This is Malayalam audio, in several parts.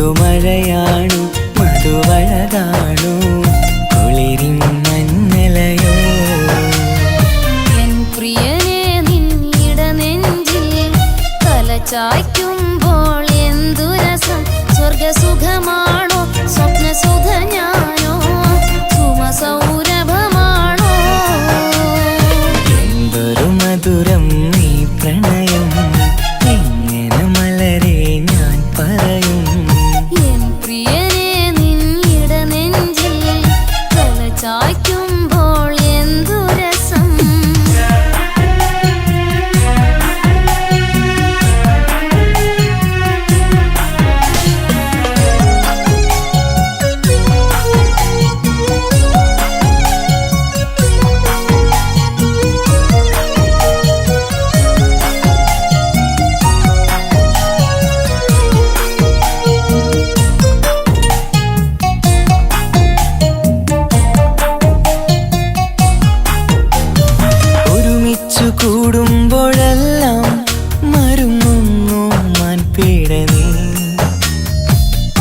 പുതുമഴയാണു മധുവഴകാണു കുളിരിൻ മഞ്ഞലയോ എൻ പ്രിയനെ നിന്നിട നെഞ്ചിൽ തലചായ്ക്കുമ്പോൾ എന്തു രസം സ്വർഗസുഖമാണോ സ്വപ്നസുഖ ഞാനോ സുമസൗരഭമാണോ എന്തൊരു മധുരം നീ പ്രണയം എങ്ങനെ മലരെ ഞാൻ പറയും എൻ പ്രിയനെ നിന്നിട നെഞ്ചിൽ തലചായ്ക്കുമ്പോൾ എന്തു രസം കൂടുമ്പോഴെല്ലാം മരുങ്ങുന്നു മാൻപീടനീ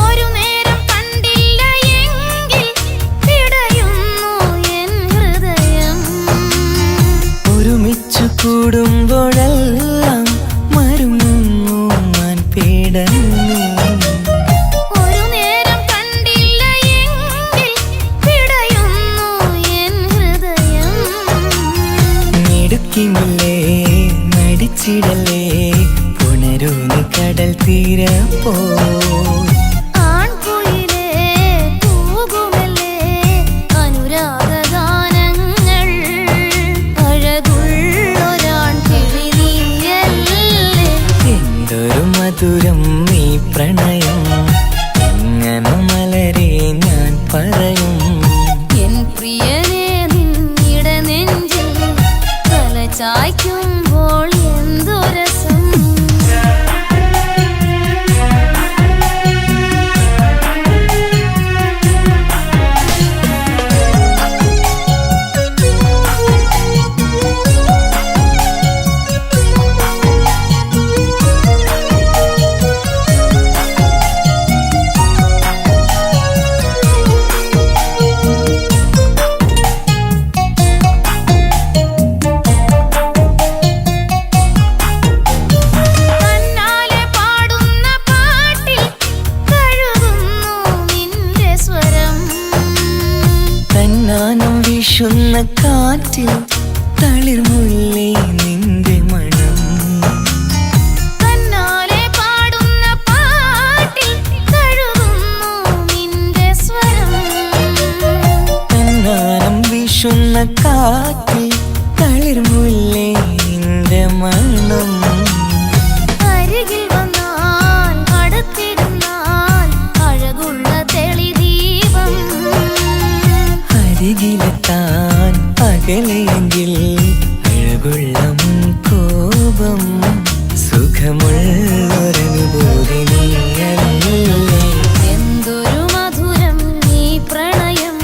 ഒരു നേരം കണ്ടില്ല എങ്കിൽ പിടയുന്നു എൻ ഹൃദയം ഒരുമിച്ചു കൂടുമ്പോഴെല്ലാം മരുങ്ങുന്നു മാൻപീടനീ ഒരു നേരം കണ്ടില്ല എങ്കിൽ പിടയുന്നു എൻ ഹൃദയം മിടുക്കിമില്ലേ നടിച്ചിടലേ പുണരൂ നീ കടൽ തീരപ്പോ ആൺകുയിലേ തൂകുമല്ലേ അനുരാഗഗാനങ്ങൾ അഴകുള്ളൊരാൺകിളി നീയല്ലേ എന്തൊരു മധുരം നീ പ്രണയം എങ്ങനെ മലരെ ഞാൻ പറയും എൻ പ്രിയനെ നിന്നിട നെഞ്ചിൽ തലചായ്ക്കുമ്പോൾ എന്തു രസം തന്നാലെ പാടുന്ന പാട്ടിൽ കഴുകുന്നു നിന്റെ സ്വരം തന്നാനം വീശുന്ന കാറ്റിൽ തളിർമുല്ലേ നിന്റെ മണം തന്നാലെ പാടുന്ന പാട്ടിൽ കഴുകുന്നു നിന്റെ സ്വരം തന്നാനം വീശുന്ന കാറ്റിൽ തളിർമുല്ലേ നിന്റെ മണം അരികിൽ വന്നാൽ അടുത്തിരുന്നാൽ അഴകുള്ള തെളിദീപം അരികിലെത്താൻ അകലെയെങ്കിൽ അഴകുള്ള കോപം സുഖമുള്ളൊരനുഭൂതി നീയല്ലേ എന്തൊരു മധുരം നീ പ്രണയം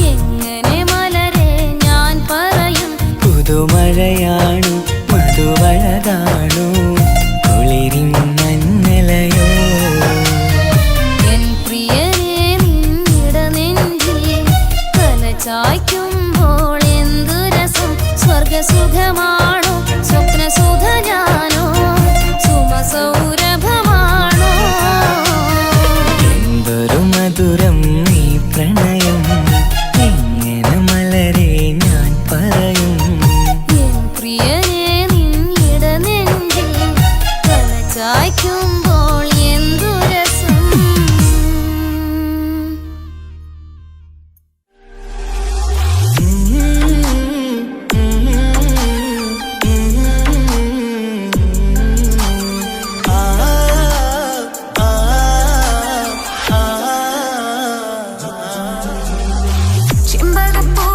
എങ്ങനെ മലരെ ഞാൻ പറയും പുതുമഴയാണു മധുവഴകാണു കുളിരിൻ മഞ്ഞലയോ എൻ പ്രിയനെ നിന്നിട നെഞ്ചിൽ തലചായ്ക്കുമ്പോൾ എന്തു രസം സ്വർഗസുഖമാണോ സ്വപ്നസുഖ ഞാനോ സുമസൗരഭമാണോ എന്തൊരു മധുരം നീ പ്രണയം എങ്ങനെ മലരെ ഞാൻ പറയും എൻ പ്രിയനെ നിന്നിട നെഞ്ചിൽ തലചായ്ക്കുമ്പോൾ എന്തു രസം ചെമ്പകപ്പൂ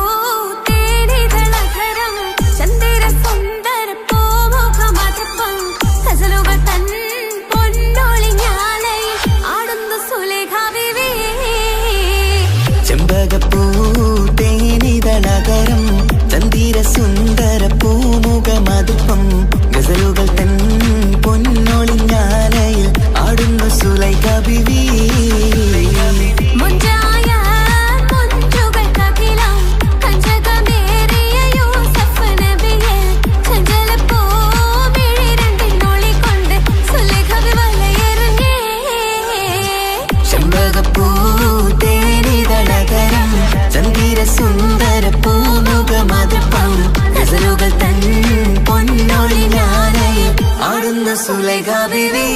തേനിതളധരം ചന്ദിര സുന്ദര പൂമുഖമധപ്പം ഗസലുകൾ തൻ പൊന്നൊളിഞ്ഞാലയിൽ ആടുന്നു സുലേഖ ബീവി ചെമ്പകപ്പൂ തേനിതളകരം ചന്ദിര സുന്ദര പൂമുഖമധുപ്പം ഗസലുകൾ തൻ പൊന്നൊളിഞ്ഞാലയിൽ ആടുന്നു സുലൈഖ ബീവി ആടുന്ന സുലൈഖ ബീവി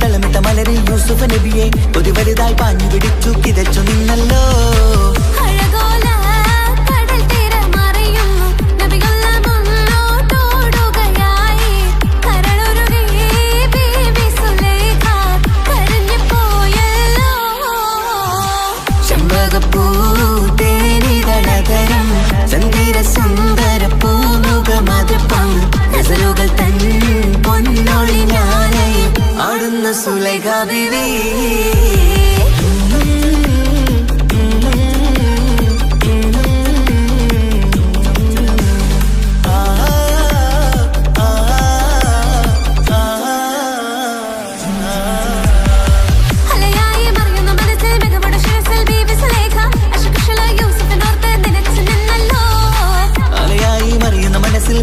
തളമിട്ട മലരെ യൂസുഫ് നബിയെ ഒരു വലുതായി പാഞ്ഞു പിടിച്ചു കിതച്ചു നിന്നല്ലോ ചെമ്പകപ്പൂ തേനിതളതരം ചന്ദിര സുന്ദര പൂമുഖമതൃപ്പം ഗസലുകൾ തൻ പൊന്നൊളി ഞാനയിൽ ആടുന്ന സുലൈഖ ബീവി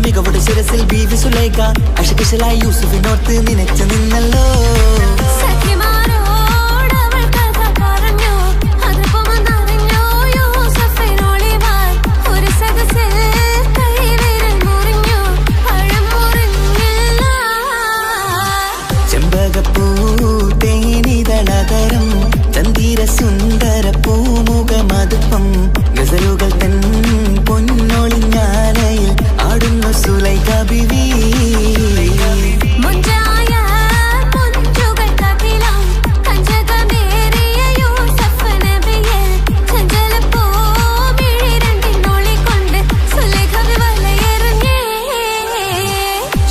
മികവുടെ ശിരസിൽ ബീവി സുലൈഖ അശകിശലായി യൂസുഫിനോർത്ത് നിനച്ചു നിന്നല്ലോ ചെമ്പകപ്പൂ തേനിതളതരം ചന്ദിര സുന്ദര പൂമുഖമതുപ്പം ഗസലുകൾ തൻ പൊന്നൊളിഞ്ഞാലയിൽ ആടുന്ന സുലൈഖ ബീവി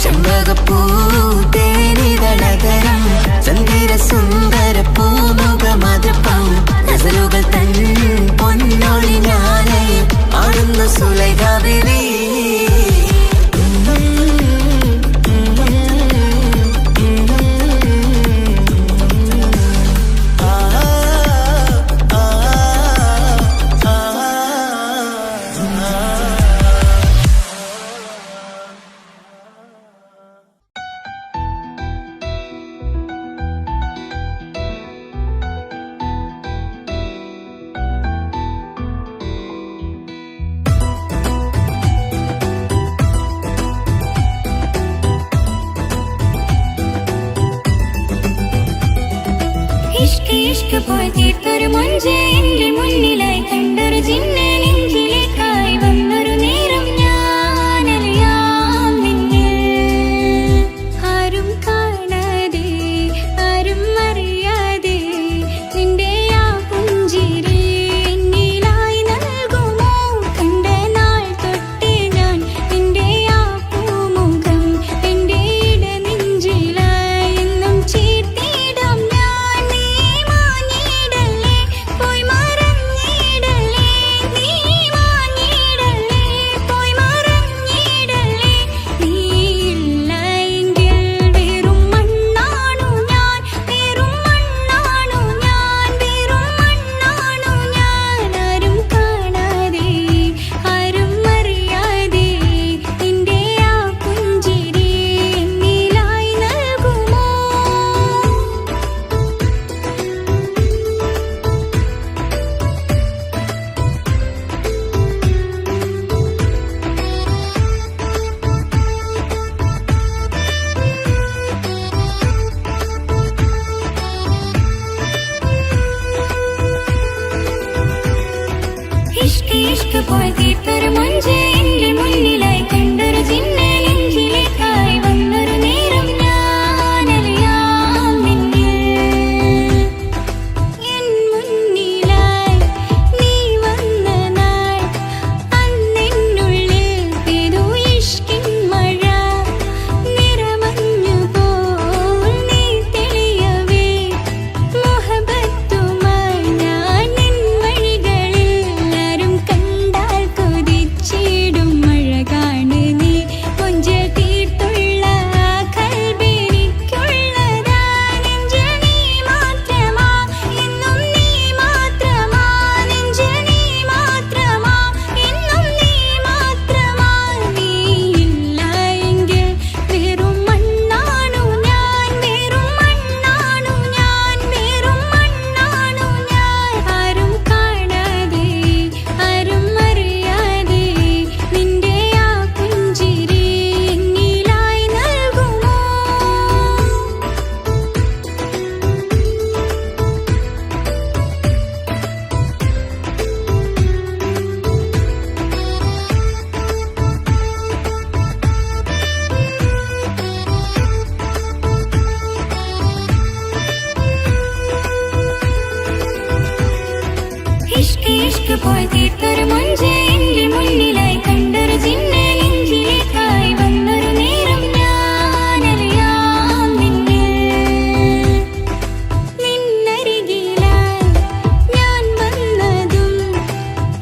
ചെമ്പകപ്പൂ തേനിതളതരം ചന്ദിര സുന്ദര പൂമുഖമതൃപ്പം ഗസലുകൾ തൻ പൊന്നൊളിഞ്ഞാലയിൽ ആടുന്ന സുലൈഖ ബീവി ഇഷ്ക് പോയി തീർത്തൊരു മൊഞ്ച് എന്റെ മുന്നിലായി കണ്ടൊരു ജിന്നെ നെഞ്ചിലേക്കായി വന്നൊരു നേരം ഞാനറിയാം നിന്നിൽ ആരും കാണാതെ ആരും അറിയാതെ നിന്റെ ആ പുഞ്ചിരി എന്നിലായി നൽകുമോ കണ്ട നാൾ തൊട്ടേ ഞാൻ നിന്റെ ആ പൂമുഖം എന്റെ ഇടനെഞ്ചിലായി എന്നും ചേർത്തിടാം ഞാൻ നീ മാഞ്ഞിടല്ലേ പോയി മറഞ്ഞിടല്ലേ നീ പോയി തീർത്തൊരു മൊഞ്ച് എന്റെ മുന്നിലായി കണ്ടൊരു ജിന്നെ നെഞ്ചിലേക്കായി വന്നൊരു നേരം ഞാനറിയാം നിന്നരികിലായി ഞാൻ വന്നതും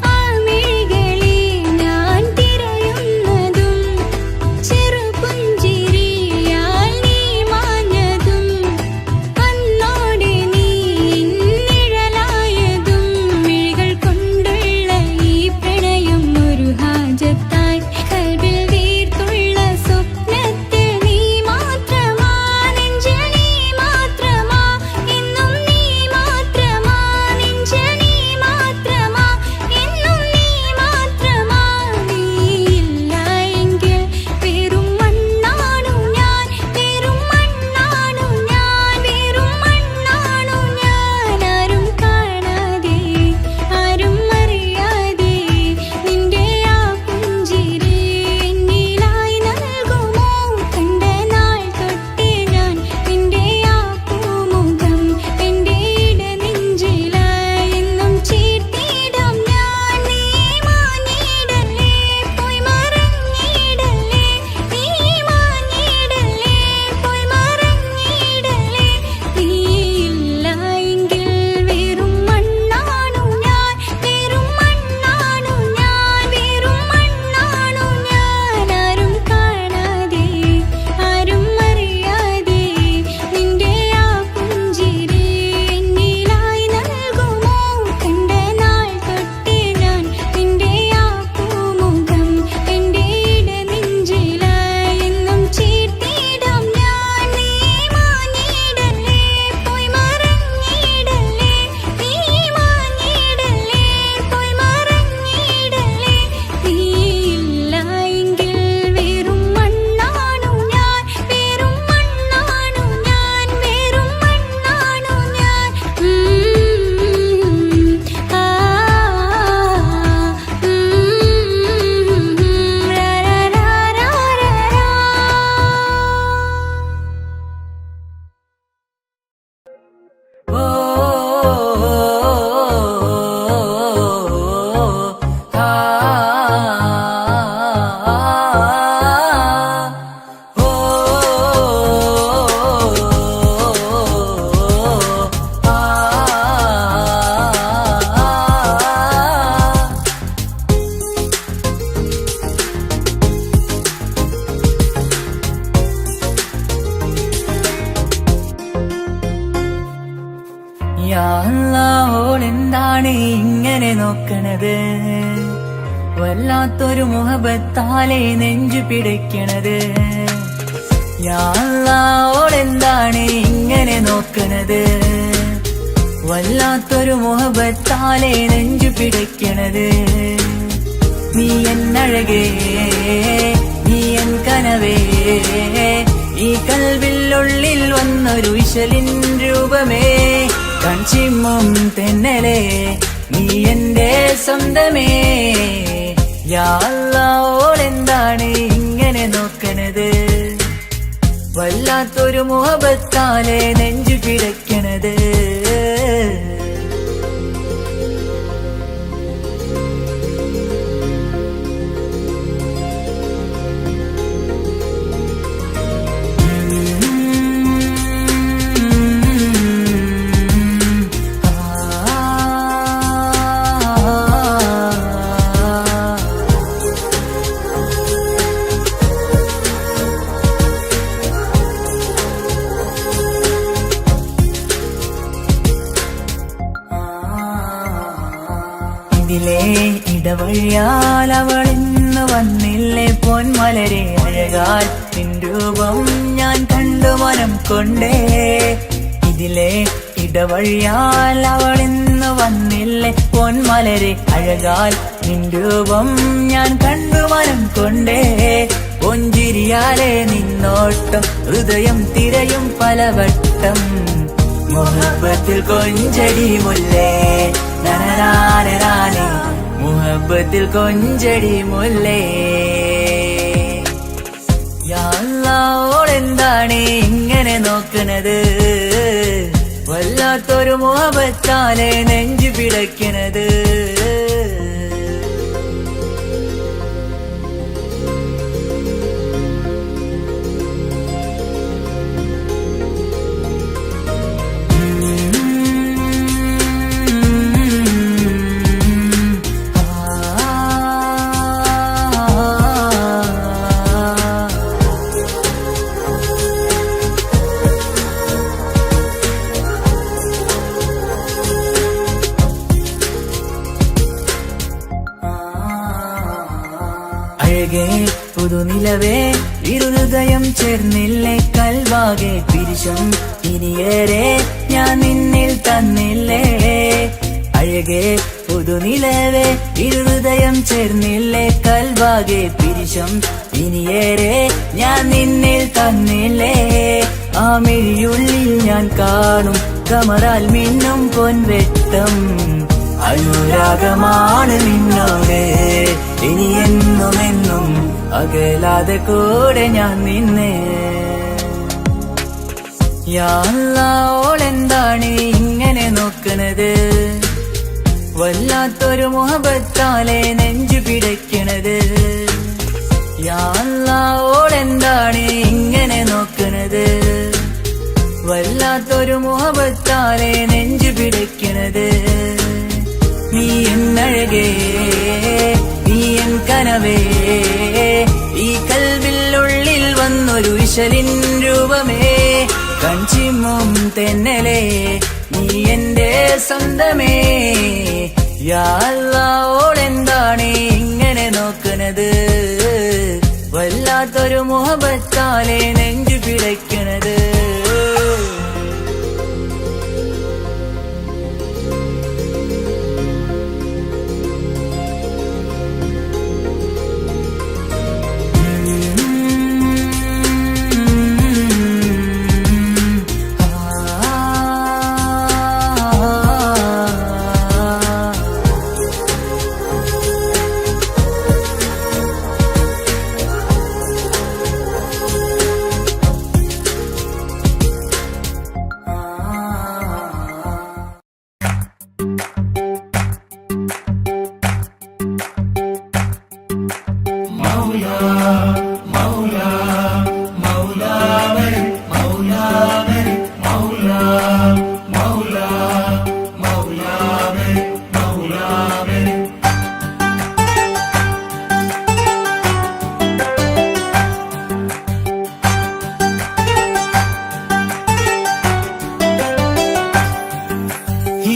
ആ മിഴികളെ ഞാൻ തിരയുന്നതും ചെറുപുഞ്ചിരിയാൽ നീ മാഞ്ഞതും അന്നോടെ നീ നിഴലായതും മിഴികൾ കൊണ്ടുള്ള ഈ പ്രണയം ഒരു ഹാജത്തായി കൽവിൽ വീർത്തുള്ള സ്വപ്നത്തിൽ നീ മാത്രമാ നെഞ്ചിൽ നീ മാത്രമാ എന്നും നീ മാത്രമാ നെഞ്ചിൽ നീ മാത്രമാ എന്നും നീ മാത്രമാ നീയില്ല എങ്കിൽ വെറും മണ്ണാണു ഞാൻ വെറും മണ്ണാണു ഞാൻ വെറും മണ്ണാണു ഞാൻ ആരും കാണാതെ ആരും അറിയാതെ നിന്റെ ആ പുഞ്ചിരി എന്നിലായി നൽകുമോ കണ്ട നാൾ തൊട്ടേ ഞാൻ നിന്റെ ആ പൂമുഖം എന്റെ ഇടനെഞ്ചിലായി എന്നും ചേർത്തിടാം ഞാൻ നീ മാഞ്ഞിടല്ലേ പോയി മറഞ്ഞിടല്ലേ നീ മാഞ്ഞിടല്ലേ പോയി മറഞ്ഞിടല്ലേ നീയില്ല എങ്കിൽ വെറും മണ്ണാണു ഞാൻ വെറും മണ്ണാണു ഞാൻ വെറും മണ്ണാണു ഞാൻ ആരും കാണാതെ ആരും അറിയാതെ നിന്റെ ആ പുഞ്ചിരി എന്നിലായി നൽകുമോ കണ്ട നാൾ തൊട്ടേ ഞാൻ നിന്റെ ആ പൂമുഖം എന്റെ ഇടനെഞ്ചിലായി എന്നും ചേർത്തിടാം ഞാൻ നീ മാഞ്ഞിടല്ലേ പോയി മറഞ്ഞിടല്ലേ നീ മാഞ്ഞിടല്ലേ പോയി മറഞ്ഞിടല്ലേ നീയില്ല എങ്കിൽ വെറും മണ്ണാണു ഞാൻ വെറും മണ്ണാണു ഞാൻ വെറും മണ്ണാണു ഞാൻ ഓളെന്താണ് ഇങ്ങനെ നോക്കണത് വല്ലാത്തൊരു മുഹബത്താലെ നെഞ്ചു പിടിക്കണത് ഓളെന്താണ് ഇങ്ങനെ നോക്കണത് വല്ലാത്തൊരു മുഹബത്താലെ നെഞ്ചു പിടിക്കണത് നീ എന്നഴകേ നീ എൻ കനവേ ഈ കൽവില്ലുള്ളിൽ വന്നൊരു ഇശലിൻ രൂപമേ കൺചിമ്മും തെന്നലേ നീ എന്റെ സ്വന്തമേ ഓളെന്താണ് ഇങ്ങനെ നോക്കണത് വല്ലാത്തൊരു മുഹബത്താലെ നെഞ്ചു പിടയ്ക്കണത് ഇതിലെ ഇടവഴിയാൽ അവളിന്ന് വന്നില്ലേ പൊന്മലരെ അഴകാൽ നിൻ രൂപം ഞാൻ കണ്ടു മനം കൊണ്ടേ ഇതിലെ ഇടവഴിയാൽ അവളിന്ന് വന്നില്ലേ പൊന്മലരെ അഴകാൽ നിൻ രൂപം ഞാൻ കണ്ടു മനം കൊണ്ടേ പൊഞ്ചിരിയാലെ നിന്നോട്ടം ഹൃദയം തിരയും പലവട്ടം മുഹബത്തിൽ കൊഞ്ചടി മുല്ലേ നനനാനേ മുഹബത്തിൽ കൊഞ്ചടി മുല്ലേ ഓളെന്താണ് ഇങ്ങനെ നോക്കണത് വല്ലാത്തൊരു മുഹബത്താലെ നെഞ്ചു പിടയ്ക്കണത് പുതുനിലവേ ഇരുഹൃദയം ചേർന്നില്ലേ കൽവാകെ പിരിശം ഇനിയേറെ ഞാൻ നിന്നിൽ തന്നില്ലേ അഴകേ പുതുനിലവേ ഇരുഹൃദയം ചേർന്നില്ലേ കൽവാകെ പിരിശം ഇനിയേറെ ഞാൻ നിന്നിൽ തന്നില്ലേ ആ മിഴിയുള്ളിൽ ഞാൻ കാണും കമറാൽ മിന്നും പൊൻവെട്ടം അനുരാഗമാണ് നിന്നോട് ഇനി എന്നും അകലാതെ കൂടെ ഞാൻ നിന്നെ യാ അല്ലാഹ് ഓളെന്താണ് ഇങ്ങനെ നോക്കണത് വല്ലാത്തൊരു മുഹബത്താലെ നെഞ്ചു പിടയ്ക്കണത് യാ അല്ലാഹ് ഓളെന്താണ് ഇങ്ങനെ നോക്കണത് വല്ലാത്തൊരു മുഹബത്താലെ നെഞ്ചു പിടയ്ക്കണത് നീ എന്നഴകേ നീ എൻ കനവേ ഈ കൽവിനുള്ളിൽ വന്നൊരു വിശലിൻ രൂപമേ കഞ്ചിമ്മും തെന്നലേ നീ എന്റെ സ്വന്തമേ യാ അല്ലാഹ് ഓളെന്താണ് ഇങ്ങനെ നോക്കണത് വല്ലാത്തൊരു മുഹബത്താലെ നെഞ്ചു പിടയ്ക്കണത്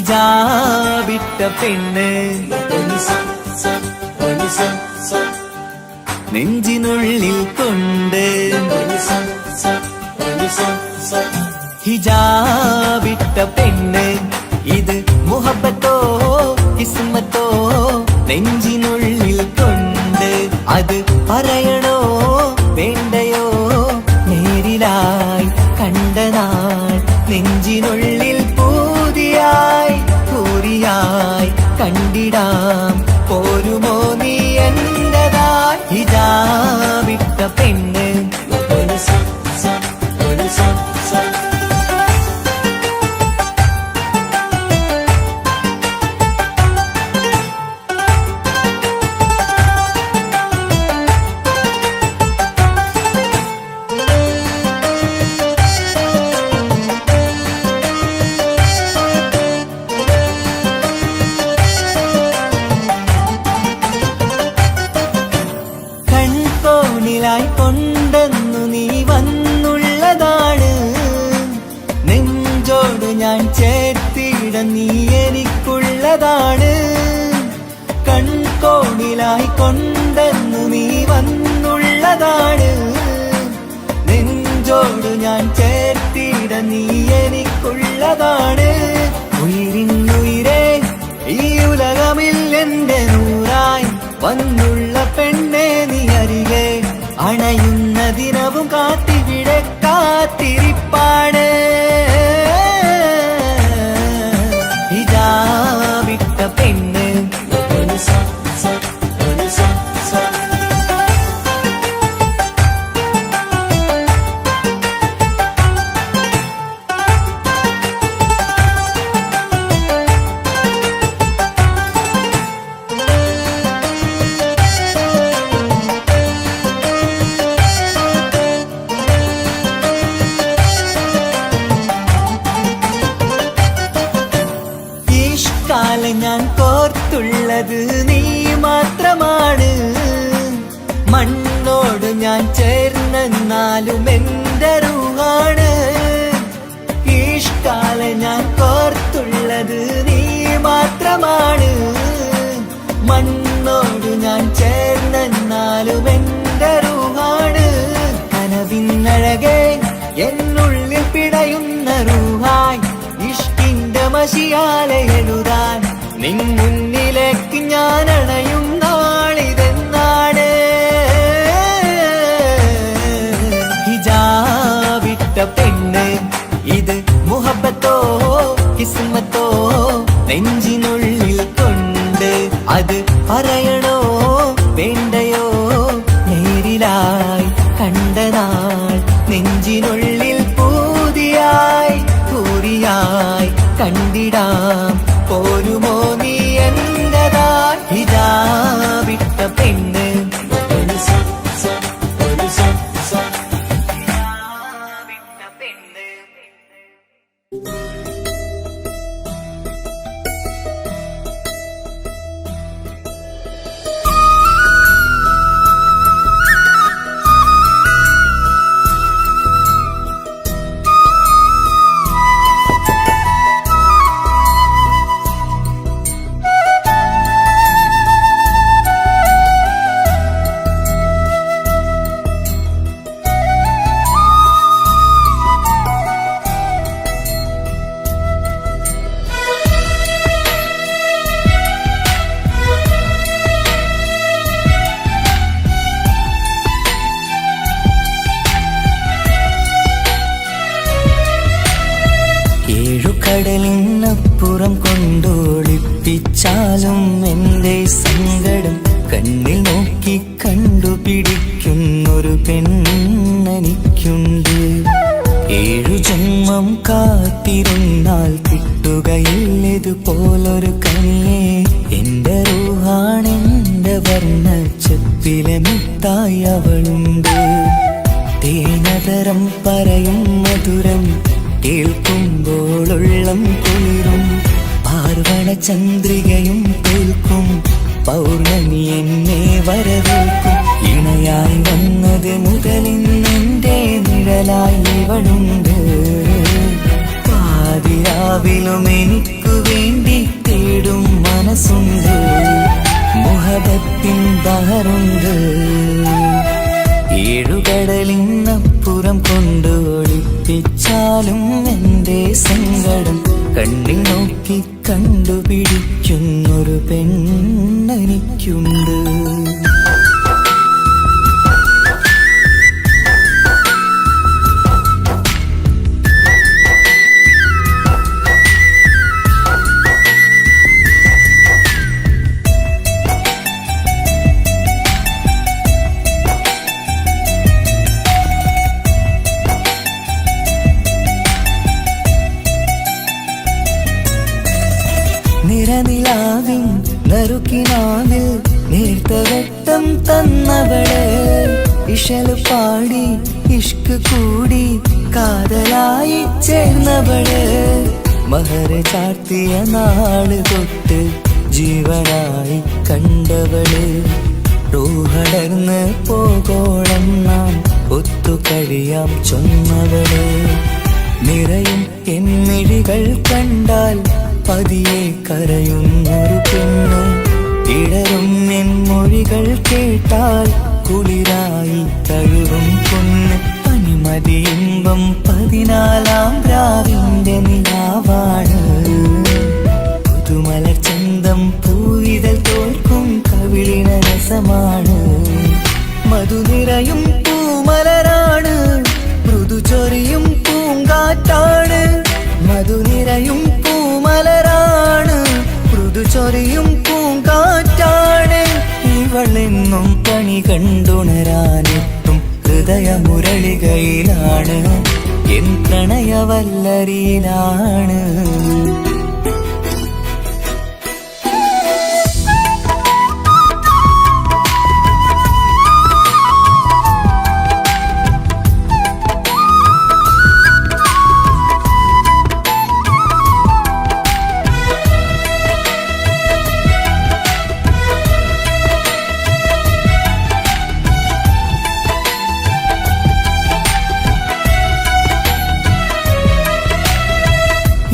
ഹിജാബിട്ട പെണ്ണ് നെഞ്ചിനുള്ളിൽ കൊണ്ട് ഹിജാബിട്ട പെണ്ണ് ഇത് മുഹബത്തോ കിസ്മത്തോ നെഞ്ചിനുള്ളിൽ കൊണ്ട് അത് പറയണോ വേണ്ടയോ നേരിലായി കണ്ട നാൾ നെഞ്ചിനുള്ളിൽ പൂതിയായി പൂരിയായി കണ്ടിടാം പോരുമോ നീ എന്റതായി ഹിജാബിട്ട പെണ്ണ് കൊണ്ടെന്നു നീ വന്നുള്ളതാണ് നെഞ്ചോട് ഞാൻ ചേർത്തിട നീ എനിക്കുള്ളതാണ് കൺകോണിലായി കൊണ്ടെന്നു നീ വന്നുള്ളതാണ് നെഞ്ചോട് ഞാൻ ചേർത്തിട നീ എനിക്കുള്ളതാണ് ഉയിരിന്നുയിരേ ഈ ഉലകമിൽ എന്റെ നൂറായി വന്നുള്ള പെണ്ണെ നീ അരികെ അണയുന്ന ദിനവും കാത്തിവിടെ കാത്തിരിപ്പാണ് ഹിജാബിട്ട പെണ്ണ് ഞാൻ കോർത്തുള്ളത് നീ മാത്രമാണ് മണ്ണോട് ഞാൻ ചേർന്നെന്നാലും എന്റെ റൂഹാണ് ഈഷ്കാലെ ഞാൻ കോർത്തുള്ളത് നീ മാത്രമാണ് മണ്ണോട് ഞാൻ ചേർന്നെന്നാലും എന്റെ റൂഹാണ് എന്നുള്ളിൽ പിടയുന്ന റൂഹായി ഇഷ്കിന്റെ മഷിയാലെ എഴുതാൻ നിൻ മുന്നിലേക്ക് ഞാൻ അണയും നാളിതെന്നാണ്. ഹിജാബിട്ട പെണ്ണ് ഇത് മുഹബത്തോ കിസ്മത്തോ നെഞ്ചിനുള്ളിൽ കൊണ്ട് അത് പറയണോ വേണ്ടയോ നേരിലായി കണ്ട നാൾ നെഞ്ചിനുള്ളിൽ പൂതിയായി പൂരിയായി കണ്ടിടാം പോരുമോ നീ എന്റതാ ഹിജാബിട്ട പെണ്ണ്. കടലിനപ്പുറം കൊണ്ടോളിപ്പിച്ചാലും എന്റെ സങ്കടം കണ്ണിൽ നോക്കി കണ്ടുപിടിക്കുന്നൊരു പെണ്ണെനിക്കുണ്ട്. 7 ജന്മം കാത്തിരുന്നാൽ കിട്ടുകയില്ലതുപോലൊരു കനിയെ എന്റെ റൂഹാണെന്റെ വർണ്ണച്ചപ്പിലെ മിത്തായി അവളുണ്ട്. തേനതരം പറയും മധുരം കേൾക്കുമ്പോളുള്ളം കുളിരും പാർവണ ചന്ദ്രികയും കേൾക്കും പൗർണമി എന്നെ വരവേൽക്കും. ഇണയായി വന്നത് മുതലിന്നെന്റെ നിഴലായി ഇവളുണ്ട്. പാതിരാവിലും എനിക്കു വേണ്ടി തേടും മനസ്സുണ്ട്. മുഹബത്തിൻ ബഹറുണ്ട്. 7 കടലിനപ്പുറം കൊണ്ടോളിപ്പിച്ചാലും എന്റെ സങ്കടം കണ്ണിൽ നോക്കി കണ്ടുപിടിക്കുന്നൊരു പെണ്ണെനിക്കുണ്ട്. നിറനിലാവിൻ നറുക്കിനാവിൽ നേർത്തവട്ടം തന്നവള് ഇഷല് പാടി ഇഷ്ക് കൂടി കാതലായി ചേർന്നവള് മഹർ ചാർത്തിയ നാള് തൊട്ട് ജീവനായി കണ്ടവള് റൂഹടർന്ന് പോകോളം നാം ഒത്തുകഴിയാം ചൊന്നവള് നിറയും എന്നിഴികൾ കണ്ടാൽ പതിയെ കരയുന്നൊരു പെണ്ണ് ഇടറും എൻ മൊഴികൾ കേട്ടാൽ കുളിരായി തഴുകും പൊന്ന് പനിമതി ഇമ്പം 14-ാം രാവിന്റെ നിലാവാണ് പുതുമലർ ചന്തം പൂവിതൽ തോൽക്കും കവിളിന രസമാണ് മധു നിറയും പൂമലരാണ് മൃദു ചൊരിയും പൂങ്കാറ്റാണ് മധു നിറയും പൂമലരാണ് മൃദു ചൊരിയും പൂങ്കാറ്റാണ് ഇവളെന്നും പണി കണ്ടുണരാനെത്തും ഹൃദയമുരളികയിലാണ് എൻ പ്രണയവല്ലരിയിലാണ്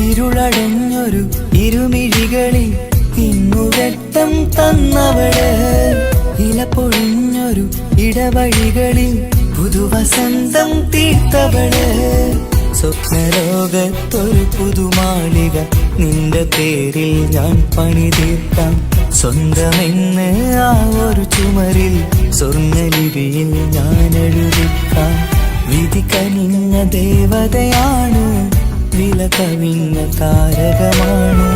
ഇരുളടഞ്ഞൊരു ഇരുമിഴികളിൽ ഇന്നുവെട്ടം തന്നവള് ഇല പൊഴിഞ്ഞൊരു ഇടവഴികളിൽ പുതുവസന്തം തീർത്തവള് സ്വപ്നലോകത്തൊരു പുതുമാളിക നിന്റെ പേരിൽ ഞാൻ പണി തീർക്കാം. സ്വന്തമെന്ന് ആ ഒരു ചുമരിൽ സ്വർണ്ണലിപിയിൽ ഞാൻ എഴുതിക്കാം. വിധി കനിഞ്ഞ ദേവതയാണ്, വില കവിഞ്ഞ താരകമാണ്.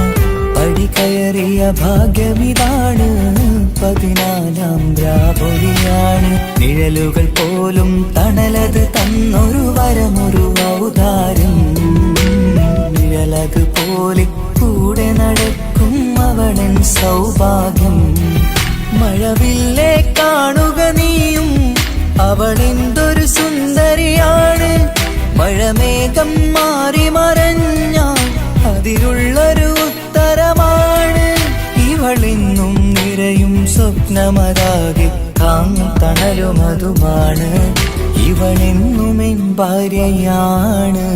പടി കയറിയ ഭാഗ്യമിതാണ്, 14-ാം രാപൊലിയാണ്. നിഴലുകൾ പോലും തണലത് തന്നൊരു വരമൊരു ഔദാര്യം. നിഴലത് പോലെ കൂടെ നടക്കും അവളൻ സൗഭാഗ്യം. മഴവില്ലേ കാണുക നീയും, അവളെന്തൊരു സുന്ദരിയാണ്. മഴമേഘം മാറി മറഞ്ഞാൽ അതിലുള്ളൊരു ഉത്തരമാണ്. ഇവളെന്നും നിറയും സ്വപ്നമതാകെ താങ്ങും തണലും അതുമാണ്. ഇവളെന്നും എൻ ഭാര്യയാണ്.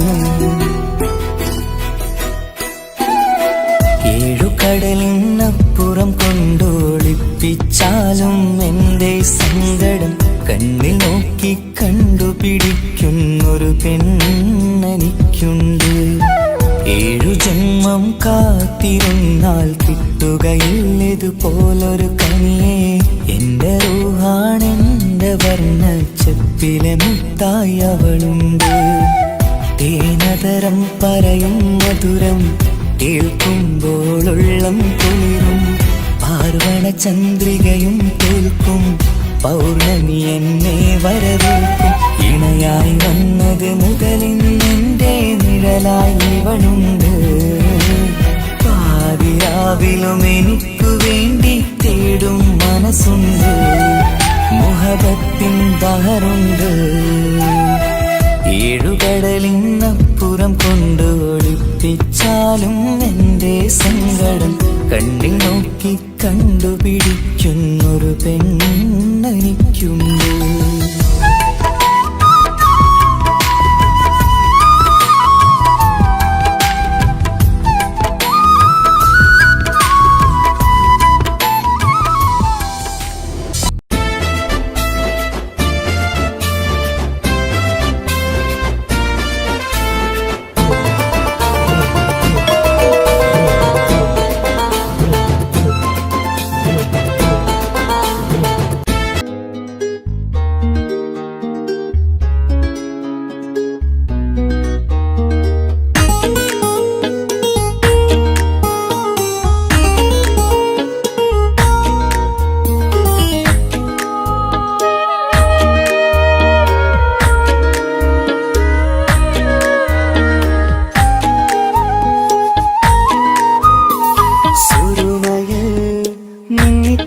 ഏഴുകടലിനപ്പുറം കൊണ്ടൊളിപ്പിച്ചാലും എന്റെ സങ്കടം കണ്ണിൽ നോക്കി കണ്ടുപിടിക്കുന്നൊരു പെണ്ണെനിക്കുണ്ട്. 7 ജന്മം കാത്തിരുന്നാൽ കിട്ടുകയില്ലതുപോലൊരു കനിയെ. എന്റെ റൂഹാണെന്റെ വർണ്ണച്ചപ്പിലെ മുത്തായി അവളുണ്ട്. തേനതരം പറയും മധുരം കേൾക്കുമ്പോളുള്ളം കുളിരും. പാർവണ ചന്ദ്രികയും കേൾക്കും, പൗർണമി എന്നെ വരവേൽക്കും. ഇണയായി വന്നത് മുതലിന്നെന്റെ നിഴലായി ഇവളുണ്ട്. പാതിരാവിലും എനിക്കു വേണ്ടി തേടും മനസ്സുണ്ട്. മുഹബത്തിൻ ബഹറുണ്ട്. 7 കടലിനപ്പുറം കൊണ്ട് ഒളിപ്പിച്ചാലും എന്റെ സങ്കടം കണ്ണിൽ നോക്കി കണ്ടുപിടിക്കുന്നൊരു പെണ്ണെനിക്കുണ്ട്.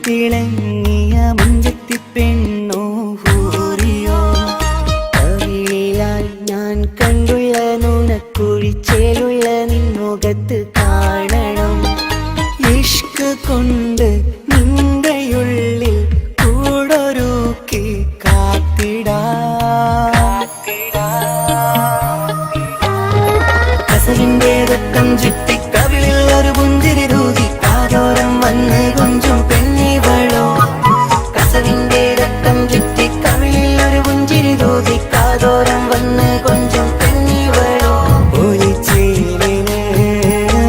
തിളങ്ങിയ മുഞ്ചത്തി പെണ്ണോ ഹൂറിയോ, കവിളിലാൽ ഞാൻ കണ്ടുള്ള നുണക്കുഴിച്ചേലുള്ള നിൻമുഖത്ത് കാണണം. ഇഷ്ക് കൊണ്ട് നിന്റെയുള്ളിൽ കൂടൊരുക്കി കസവിന്റെ രക്തം ചുറ്റി കവിളിൽ ഒരു പുഞ്ചിരി തൂകി കാതോരം വന്ന് കൊഞ്ചും പെണ്ണിവളോ. കസവിന്റെ രക്തം ചുറ്റി കവിളിൽ ഒരു പുഞ്ചിരി തൂകി കാതോരം വന്ന് കൊഞ്ചും പെണ്ണിവളോ. ഒലിച്ചേലിന്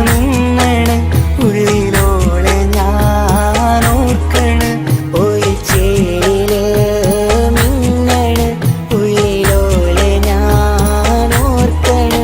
മിന്നണ് ഉള്ളിലോളെ ഞാൻ ഓർക്കണ്. ഒലിച്ചേലില് മിന്നണ് ഉള്ളിലോളെ ഞാൻ ഓർക്കണ്.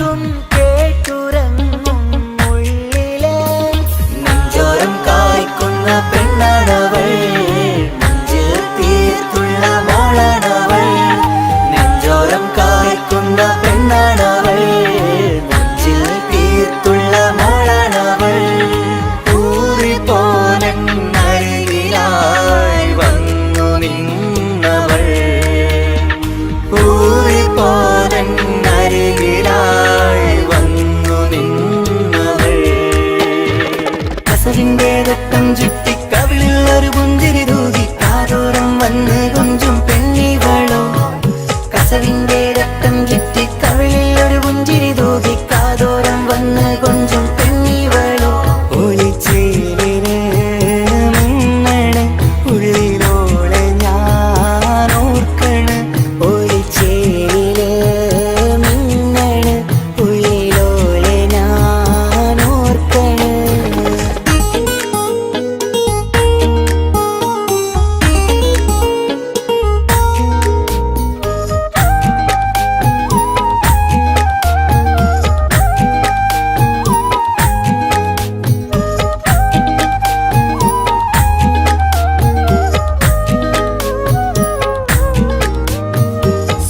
പാട്ടും കേട്ടുറങ്ങും ഉള്ളിലെ നെഞ്ചോരം കായ്ക്കുന്ന പെണ്ണാണവൾ നെഞ്ചിൽ തീർത്തുള്ള മോളാണവൾ നെഞ്ചോരം കായ്ക്കുന്ന പെണ്ണാണവൾ നെഞ്ചിൽ തീർത്തുള്ള മോളാണവൾ ൂറിപ്പോനരികിലായി വന്നു നിന്നവൾ ൂറിപ്പോനരികിലായി വന്നു നിന്നവൾ കസവിന്റെ രക്തം ചുറ്റി കവിളിൽ ഒരു പുഞ്ചിരി തൂകി കാതോരം വന്ന് കൊഞ്ചും പെണ്ണിവളോ കസവിന്റെ രക്തം ചുറ്റി കവിളിൽ ഒരു പുഞ്ചിരി തൂകി കാതോരം വന്ന് കൊഞ്ചും പെണ്ണിവളോ ഒളിച്ചേലിന് മുന്നണ് ഉള്ളിലോളെ ഞാൻ ഓർക്കണ് ഒളിച്ചേലില് മിന്നണ് ഉള്ളിലോളെ ഞാൻ ഓർക്കണ്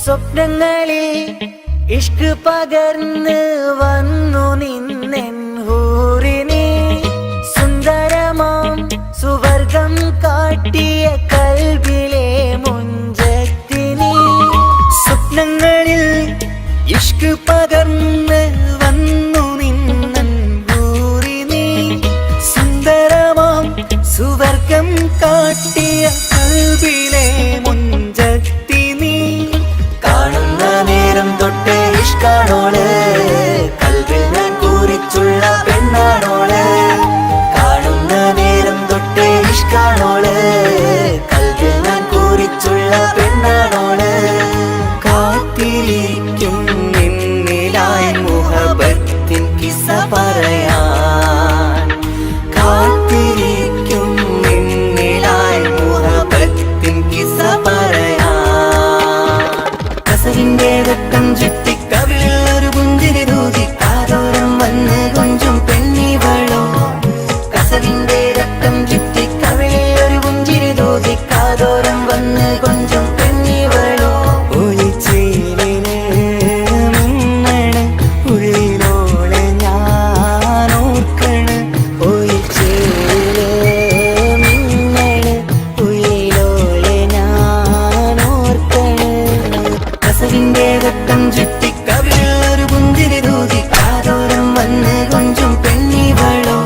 സ്വപ്നങ്ങളിൽ ഇഷ്ക് പകർന്ന് വന്നു നിന്നെൻ ഹൂറിനെ സുന്ദരമാം സുവർഗം കാട്ടിയ കൽബിലെ മുഞ്ചത്തിനെ സ്വപ്നങ്ങളിൽ ഇഷ്ക് പകർന്ന് വന്നു നിന്നെൻ ഹൂറിനെ സുന്ദരമാം സുവർഗം കാട്ടിയ കൽബിലെ മുഞ്ചത്തിനെ കാണുന്ന നേരം തൊട്ട് ഇഷ്കാണോള് കൽവിൽ ഞാൻ കൂറിച്ചുള്ള പെണ്ണാണോള് കാണുന്ന നേരം തൊട്ട് ഇഷ്കാണോള് കൽവിൽ ഞാൻ കൂറിച്ചുള്ള പെണ്ണാണോള് കാത്തിരിക്കും നിന്നിലായി മുഹബത്തിൻ കിസ്സ പറയാൻ കാത്തിരിക്കും നിന്നിലായി മുഹബത്തിൻ കിസ്സ പറയാൻ കസവിന്റെ രക്തം ചുറ്റി കവിളിൽ ഒരു പുഞ്ചിരി തൂകി കാതോരം വന്ന് കൊഞ്ചും പെണ്ണിവളോ കസവിന്റെ രക്തം ചുറ്റി കവിളിൽ ഒരു പുഞ്ചിരി തൂകി കാതോരം വന്ന് കൊഞ്ചും പെണ്ണിവളോ ഒളിച്ചേലിന് മുന്നണ് ഉള്ളിലോളെ ഞാൻ ഓർക്കണ് ഒളിച്ചേലില് മിന്നണ് ഉള്ളിലോളെ ഞാൻ ഓർക്കണ് കസവിന്റെ രക്തം ചുറ്റി കവിളിൽ ഒരു പുഞ്ചിരി തൂകി കാതോരം വന്ന് കൊഞ്ചും പെണ്ണിവളോ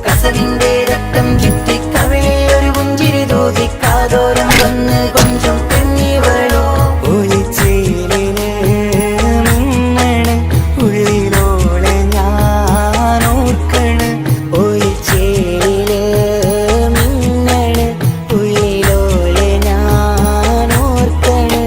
കസവിന്റെ രക്തം ചുറ്റി കവിളിൽ ഒരു പുഞ്ചിരി തൂകി കാതോരം വന്ന് കൊഞ്ചും പെണ്ണിവളോ ഒളിച്ചേലിന് മുന്നണ് ഉള്ളിലോളെ ഞാൻ ഓർക്കണ് ഒളിച്ചേലില് മിന്നണ് ഉള്ളിലോളെ ഞാൻ ഓർക്കണ്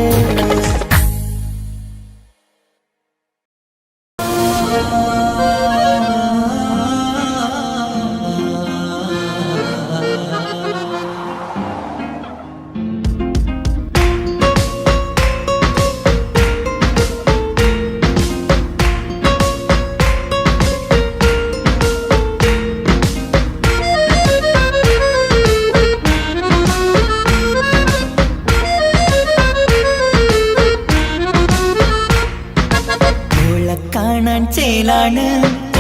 ഓളെ കാണാൻ ചേലാണ്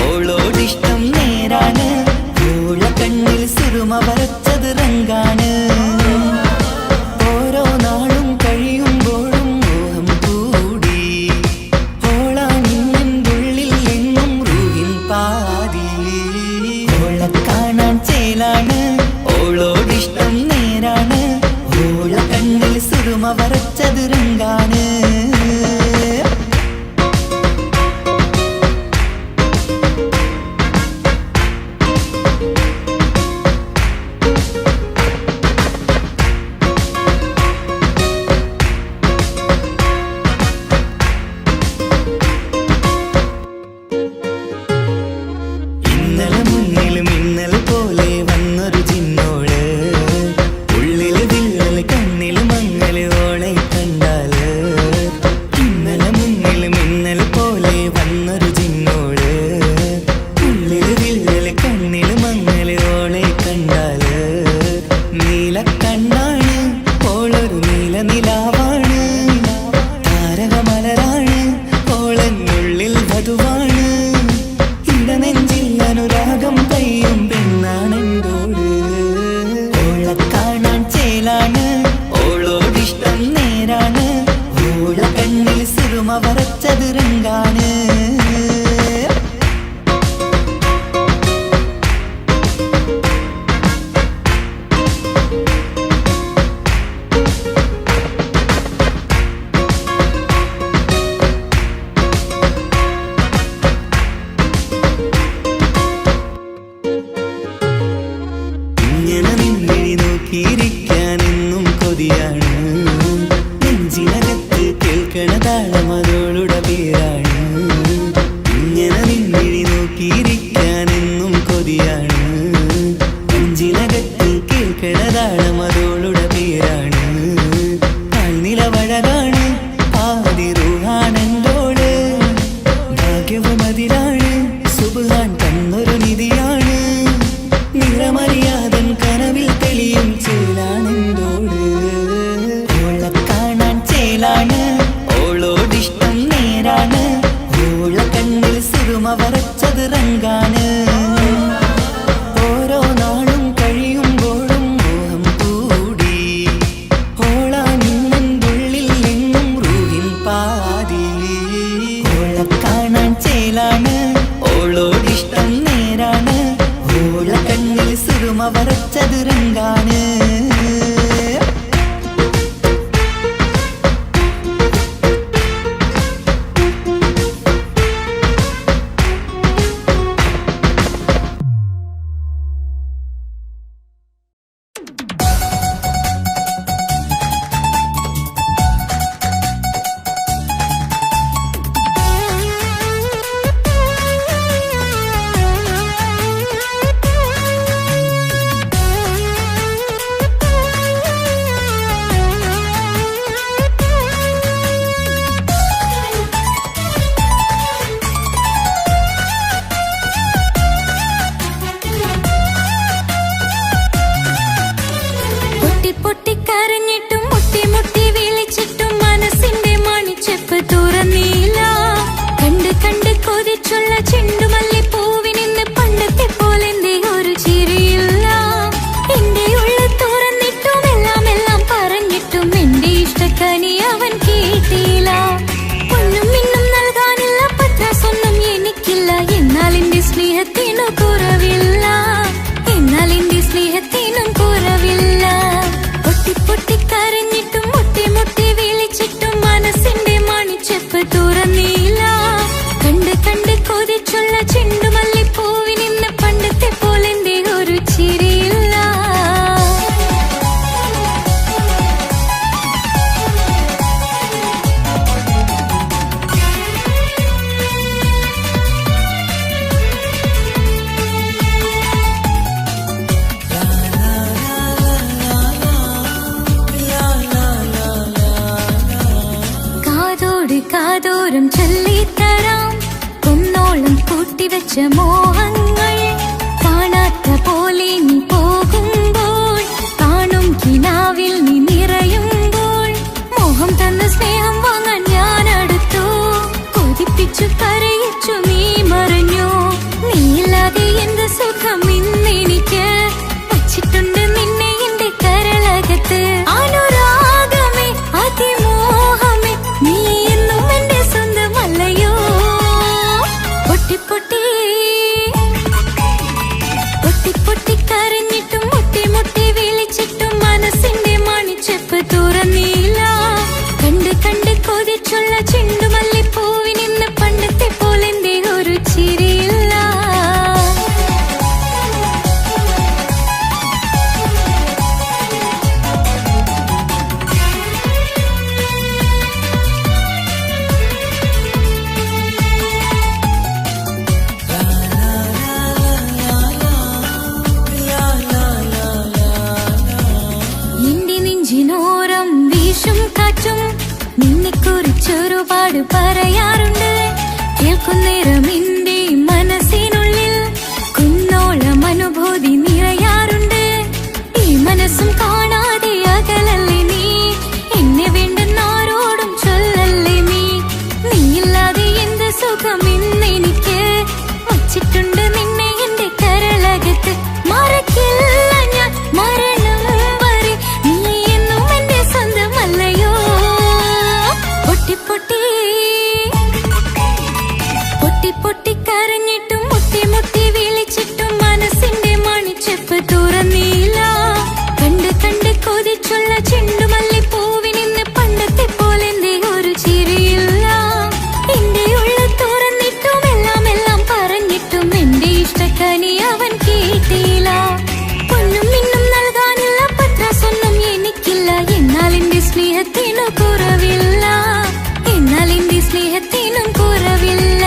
ഓളോടിഷ്ടം നേരാണ് ഓള കണ്ണിൽ സുറുമ വരച്ചത് റങ്കാണ് ഓരോ നാളും കഴിയുമ്പോഴും മോഹം കൂടി ഓളാണിന്നുള്ളിൽ എന്നും റൂഹിൻ പാതി ഓളെ കാണാൻ ചേലാണ് ഓളോടിഷ്ടം നേരാണ് ഓള കണ്ണിൽ സുറുമ വരച്ചത് റങ്കാണ് വധുവാണ്. ഇടനെഞ്ചിൽ അനുരാഗം പെയ്യും പെണ്ണാണെന്തോട്. ഓളെ കാണാൻ ചേലാണ്, ഓളോടിഷ്ടം നേരാണ്. ഓള കണ്ണിൽ സിറുമ വരച്ചത് രംഗാണ്. ഇങ്ങനെ നിന്നിഴി നോക്കിയിരിക്കാനെന്നും കൊതിയാണ്. നെഞ്ചിനകത്ത് കേൾക്കണ താളമതോളുടെ പേരാണ്. ഇങ്ങനെ നിന്നിഴി നോക്കിയിരിക്കാനെന്നും കൊതിയാണ്. നെഞ്ചിനകത്ത് കേൾക്കണ താളമതോളുടെ പേരാണ്. കാൽനിലവഴകാണ്, ആദിറൂഹാണെന്തോട്. ഭാഗ്യവും അതിലാണ്, സുബ്ഹാൻ തന്നൊരു നിധിയാണ്. നിറമറിയാതൻ കനവിൽ തെളിയും ചേലാണെന്തോട്. ഓളെ കാണാൻ ചേലാണ്, ഓളോടിഷ്ടം നേരാണ്. ഓള കണ്ണിൽ സിറുമ വരച്ചത് രംഗാണ്. ഓരോ നാളും കഴിയുമ്പോഴും മോഹം കൂടി. ഓളാ നിന്നുള്ളിൽ നിന്നും റൂഹിൻ പാതി. ഓളെ കാണാൻ ചേലാണ്, ഓളോടിഷ്ടം നേരാണ്. ഓള കണ്ണിൽ സിറുമ വരച്ചത് രംഗാണ്. പൊട്ടിക്കരഞ്ഞിട്ടും മുട്ടി മുട്ടി വിളിച്ചിട്ടും മനസ്സിന്റെ മണിച്ചെപ്പ് തുറന്നില്ല. കണ്ട് കണ്ട് കൊതിച്ചുള്ള ചെണ്ടുമല്ലി പൂവിനിന്ന് പണ്ടത്തെ പോലെന്റെ ഒരു ചിരിയില്ല. എന്റെ ഉള്ളിൽ തുറന്നിട്ടും എല്ലാം എല്ലാം പറഞ്ഞിട്ടും എന്റെ ഇഷ്ടക്കനി അവൻ കേട്ടില്ല. ഒന്നും ഇന്നും നൽകാനില്ല, പത്രാസൊന്നും എനിക്കില്ല. എന്നാൽ എന്റെ സ്നേഹത്തിനു കുറവില്ല, എന്നാൽ എന്റെ സ്നേഹത്തിനും കുറവില്ല. പൊട്ടിക്കരഞ്ഞിട്ടും മുട്ടി മുട്ടി വിളിച്ചിട്ടും മനസ്സിന്റെ മണിച്ചെപ്പ് തുറന്നില്ല. കണ്ട് കണ്ട് കൊതിച്ചുള്ള ചെണ്ടുമല്ലി പൂവിനിന്ന് പണ്ടത്തെ പോലെന്റെ ഒരു ചിരിയില്ല. കാതോരം ചൊല്ലിത്തരാം കുന്നോളം കൂട്ടിവെച്ച മോഹങ്ങൾ. കാണാത്ത പോലെ നീ പോകുമ്പോൾ, കാണും കിനാവിൽ നീ നിറയുമ്പോൾ. മോഹം തന്ന സ്നേഹം വാങ്ങാൻ ഞാൻ അടുത്തു, കൊതിപ്പിച്ചു കരയിച്ചു നീ മറഞ്ഞു. നീയില്ലാതെ എന്ത് സുഖം ഇന്നെനിക്ക്, വച്ചിട്ടുണ്ട് നിന്നെ എന്റെ കരളകത്ത്. അനുരാഗമേ അതിമോഹമേ, നീ എന്നും എന്റെ സ്വന്തമല്ലയോ. പൊട്ടി പൊട്ടി പൊട്ടി പൊട്ടി കരഞ്ഞിട്ടും മുട്ടി മുട്ടി വിളിച്ചിട്ടും മനസ്സിന്റെ മണിച്ചെപ്പ് തുറന്നില്ല. കണ്ട് കണ്ട് കൊതിച്ചുള്ള ചെണ്ടുമല്ലി പൂവിനിന്ന് പണ്ടത്തെ പോലെന്റെ ഒരു ചിരിയില്ല. ഒരുപാട് പറയാറുണ്ട്. കേൾക്കുന്നേരം എന്റെ മനസ്സിനുള്ളിൽ കുന്നോളം അനുഭൂതി നിറയാറുണ്ട്. ഈ മനസ്സും കാണാതെ അകലല്ലേ നീ, എന്നെ വേണ്ടെന്നാരോടും ചൊല്ലല്ലേ നീ. നീയില്ലാതെ എന്ത് സുഖം ഞാൻ കേട്ടില്ല. പൊന്നും മിന്നും നൽകാനുള്ള പത്രാസൊന്നും എനിക്കില്ല. എന്നാൽ എന്റെ സ്നേഹത്തിനു കുറവില്ല, എന്നാൽ എന്റെ സ്നേഹത്തിനും കുറവില്ല.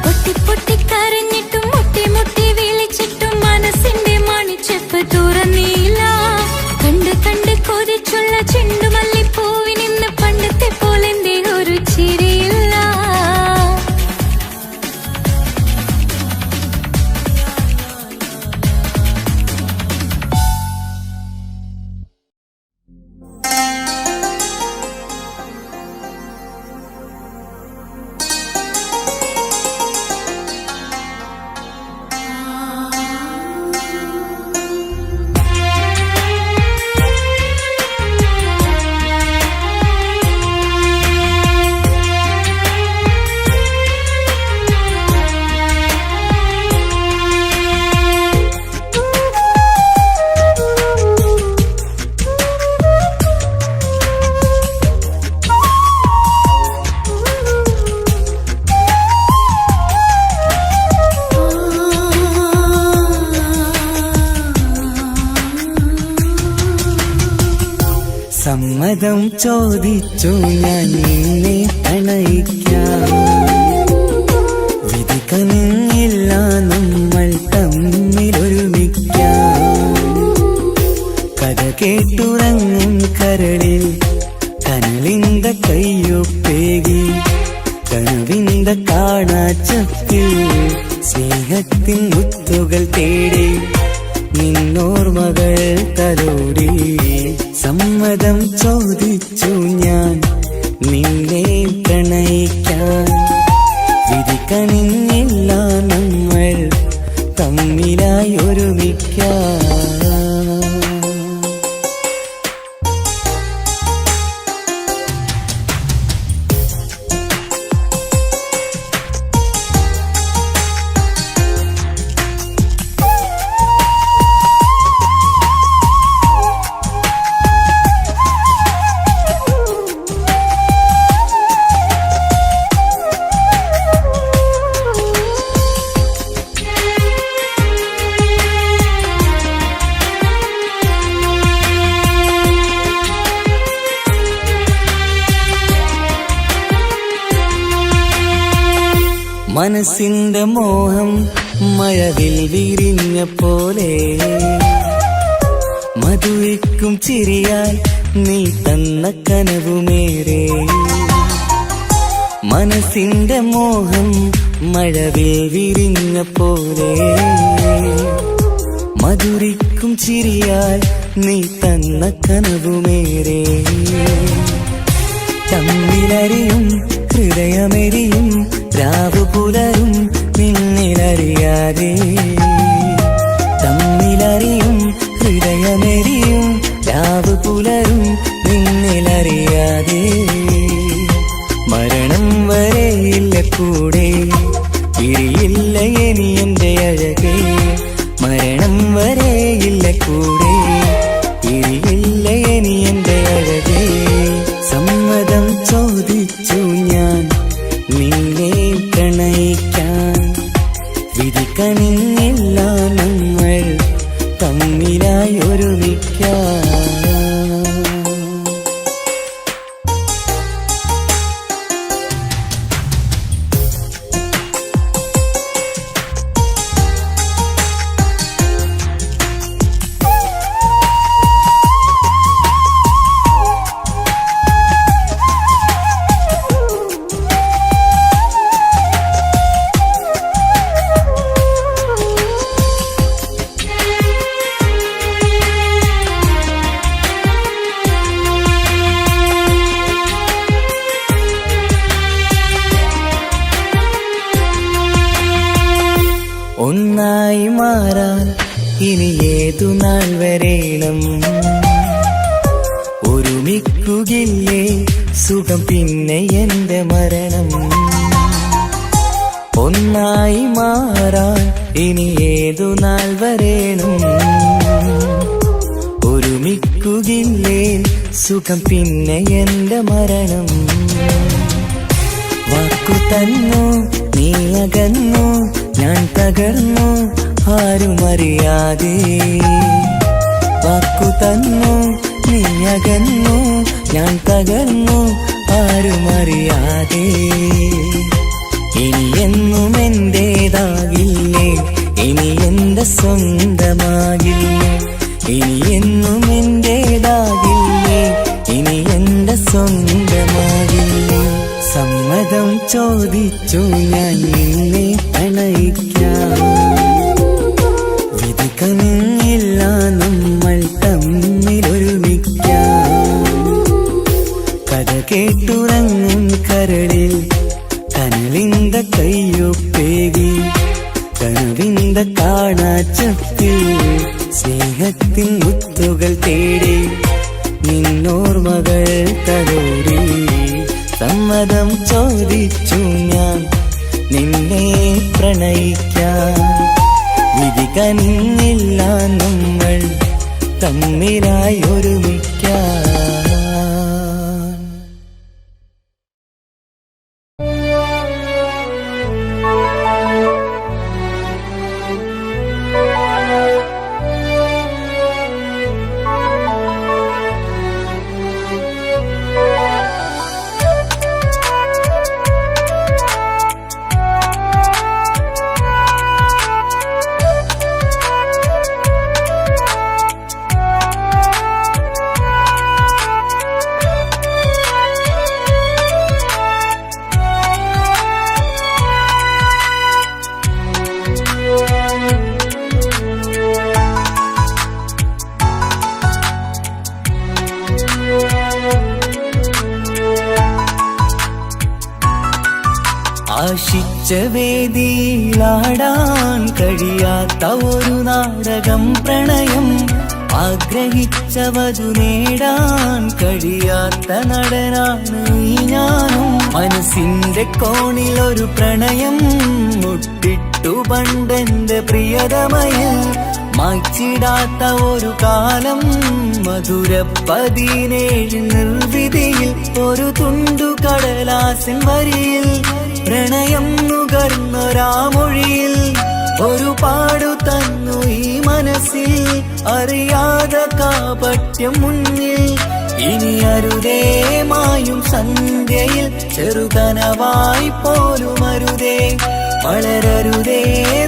പൊട്ടി പൊട്ടി കരഞ്ഞിട്ടും മുട്ടി മുട്ടി വിളിച്ചിട്ടും മനസ്സിന്റെ മണിച്ചെപ്പ് തുറന്നില്ല. കണ്ട് കണ്ട് കൊതിച്ചുള്ള ചെണ്ടുമല്ലിപ്പൂവിനിന്ന് പണ്ടത്തെ പോലെന്റെ ഒരു ചിരിയില്ല. സമ്മതം ചോദിച്ചു ഞാൻ നിന്നെ പ്രണയിക്കാം. വിധി കനിഞ്ഞില്ല നമ്മൾ തമ്മിലൊരുമിക്കാം. കഥ കേട്ടുറങ്ങും കരളിൽ കനലിന്ത കയ്യൊപ്പേകി കനവിന്ത കാണാച്ചപ്പിൽ സ്നേഹത്തിൻ മുത്തുകൾ തേടി നിന്നോർമകൾ തലോടി. സമ്മതം ചോദിച്ചു ഞാൻ നിന്നെ പ്രണയിക്കാൻ. വിധി കനിഞ്ഞില്ല നമ്മൾ തമ്മിലായി ഒരുമിക്കാം. മനസ്സിന്റെ മോഹം മഴവിൽ വിരിഞ്ഞ പോലെ മധുരിക്കും ചിരിയാൽ നീ തന്ന കനവുമേറെ. മനസ്സിന്റെ മോഹം മഴവിൽ വിരിഞ്ഞ പോലെ മധുരിക്കും ചിരിയാൽ നീ തന്ന കനവുമേറെ. തമ്മിലറിയും ഹൃദയമെരിയും രാവു പുലരും നിന്നിലറിയാതെ. തമ്മിലറിയും ഹൃദയമെരിയും രാവു പുലരും നിന്നിലറിയാതെ. മരണം വരെയില്ല കൂടെ പിരിയില്ല ഇനി എന്റെ അഴകേ. മരണം വരെയില്ല കൂടെ പിരിയില്ല ഇനി എന്റെ അഴകേ. സമ്മതം ചോദിച്ചു ഞാൻ നിന്നെ പ്രണയിക്കാൻ. വിധി കനിഞ്ഞില്ല നമ്മൾ തമ്മിലായി ഒരുമിക്കാം. ഒന്നായി മാറാൻ ഇനി ഏതു നാൾ വരേണം. ഒരുമിക്കുകയില്ലേ സുഖം പിന്നെ എന്റെ മരണം. ഒന്നായി മാറാൻ ഇനി ഏതു നാൾ വരേണം. ഒരുമിക്കുകയില്ലേ സുഖം പിന്നെ എന്റെ മരണം. വാക്കു തന്നു നീ അകന്നു ഞാൻ തകർന്നു ആരുമറിയാതെ. വാക്കു തന്നു നീ അകന്നു, ഞാൻ തകർന്നു ആരുമറിയാതെ. ഇനി എന്നും എന്റേതാകില്ലേ, ഇനി എന്റെ സ്വന്തമാകില്ലേ. ഇനി എന്നും എന്റേതാകില്ലേ, ഇനി എന്റെ സ്വന്തമാകില്ലേ. സമ്മതം ചോദിച്ചു ഞാൻ നിന്നെ പ്രണയിക്കാം. വിധി കനിഞ്ഞില്ല നമ്മൾ തമ്മിലൊരുമിക്കാം. കഥ കേട്ടുറങ്ങും കരളിൽ കനലിന്ത കയ്യൊപ്പേകി. കനവിന്ത കാണാച്ചപ്പിൽ സ്നേഹത്തിൻ മുത്തുകൾ തേടി. നിന്നോർമകൾ തലോടി. സമ്മതം ചോദിച്ചു ഞാൻ നിന്നെ പ്രണയിക്കാം. വിധി കനിഞ്ഞില്ല നമ്മൾ തമ്മിലായി ഒരുമിക്കാം. ആശിച്ച വേദിയിലാടാൻ കഴിയാത്ത ഒരു നാടകം പ്രണയം. ആഗ്രഹിച്ചവതു നേടാൻ കഴിയാത്ത നടനാണ് ഈ ഞാനും. മനസ്സിന്റെ കോണിൽ ഒരു പ്രണയം മുട്ടിട്ടു പണ്ടെന്റെ പ്രിയതമയിൽ. മായ്ച്ചിടാത്ത ഒരു കാലം മധുര 17 നിർവിധിയിൽ. ഒരു തുണ്ടു കടലാസിൻ വരിയിൽ പ്രണയം നുകർന്നൊരാമൊഴിയിൽ. ഒരു പാടു തന്നു ഈ മനസ്സിൽ അറിയാതെ കാപട്യം മുന്നിൽ. ഇനി അരുതേ മായും സന്ധ്യയിൽ ചെറുകനവായി പോലും അരുതേ. വളരരുതേ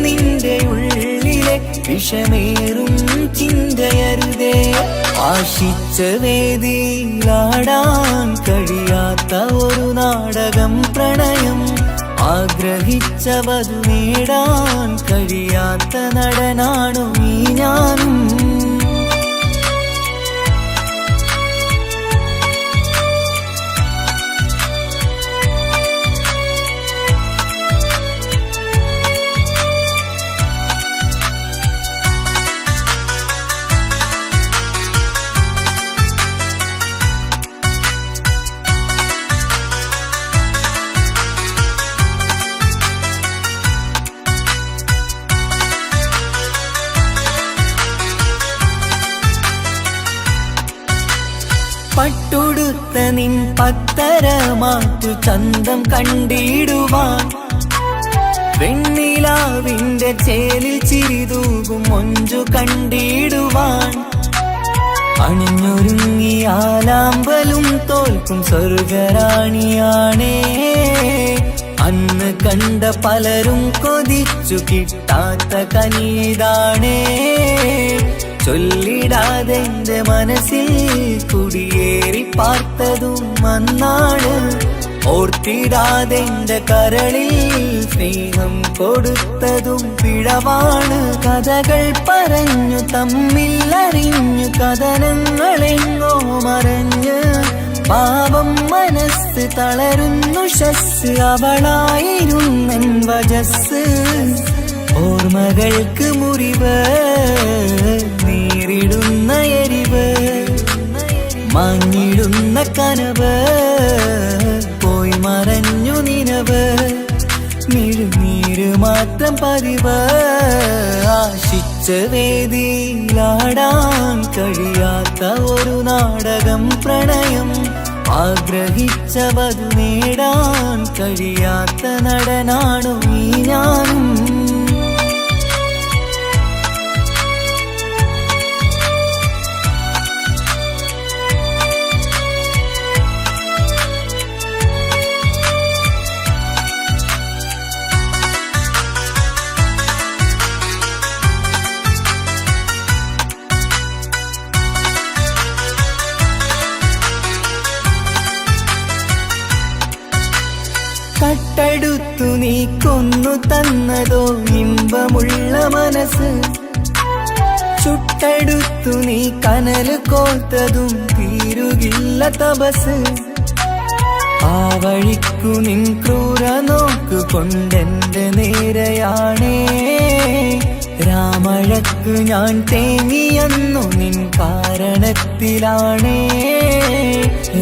നിന്റെ ഉള്ളിലെ വിഷമേറും ചിന്തയരുതേ. ആശിച്ച വേദിയിലാടാൻ കഴിയാത്ത ഒരു നാടകം പ്രണയം. ആഗ്രഹിച്ചവതു നേടാൻ കഴിയാത്ത നടനാണു ഈ ഞാനും. പട്ടുടുത്ത നിൻ പത്തര മാറ്റു ചന്തം കണ്ടിടുവാൻ. വെണ്ണിലാവിന്റെ ചേലിൽ ചിരിതൂകും മൊഞ്ചു കണ്ടിടുവാൻ. അണിഞ്ഞൊരുങ്ങിയാലാമ്പലും തോൽക്കും സ്വർഗറാണിയാണേ. അന്ന് കണ്ട പലരും കൊതിച്ചു കിട്ടാത്ത കനീതാണേ. ചൊല്ലിടാതെ എന്റെ മനസ്സിൽ കുടിയേറി പാർത്തതും അന്നാണ്. ഓർത്തിടാതെ എന്റെ കരളിൽ സ്നേഹം കൊടുത്തതും പിഴവാണ്. കഥകൾ പറഞ്ഞു തമ്മിൽ അറിഞ്ഞു കഥനങ്ങളെങ്ങോ മറഞ്ഞ്. പാപം മനസ്സ് തളരുന്നു ഷസ് അവളായിരുന്നൻ വജസ്. ഓർമ്മകൾക്ക് മുറിവ് നേരിടുന്ന എരിവ്. മങ്ങിടുന്ന കനവ് പോയി മറഞ്ഞു നിനവ്. നീര് മാത്രം പതിവ്. ആശിച്ച വേദിയിലാടാൻ കഴിയാത്ത ഒരു നാടകം പ്രണയം. ആഗ്രഹിച്ചവതു നേടാൻ കഴിയാത്ത നടനാണു ഈ ഞാനും. അന്നു തന്നതോ ഇമ്പമുള്ള മനസ്സ്. ചുട്ടെടുത്തു നീ കനല് കോർത്തതും തീരുകില്ല തപസ്. ആ വഴിക്കു നിൻ ക്രൂര നോക്കു കൊണ്ടെന്റെ നേരെയാണേ. രാമഴക്ക് ഞാൻ തേങ്ങിയെന്നു നിൻ കാരണത്തിലാണേ.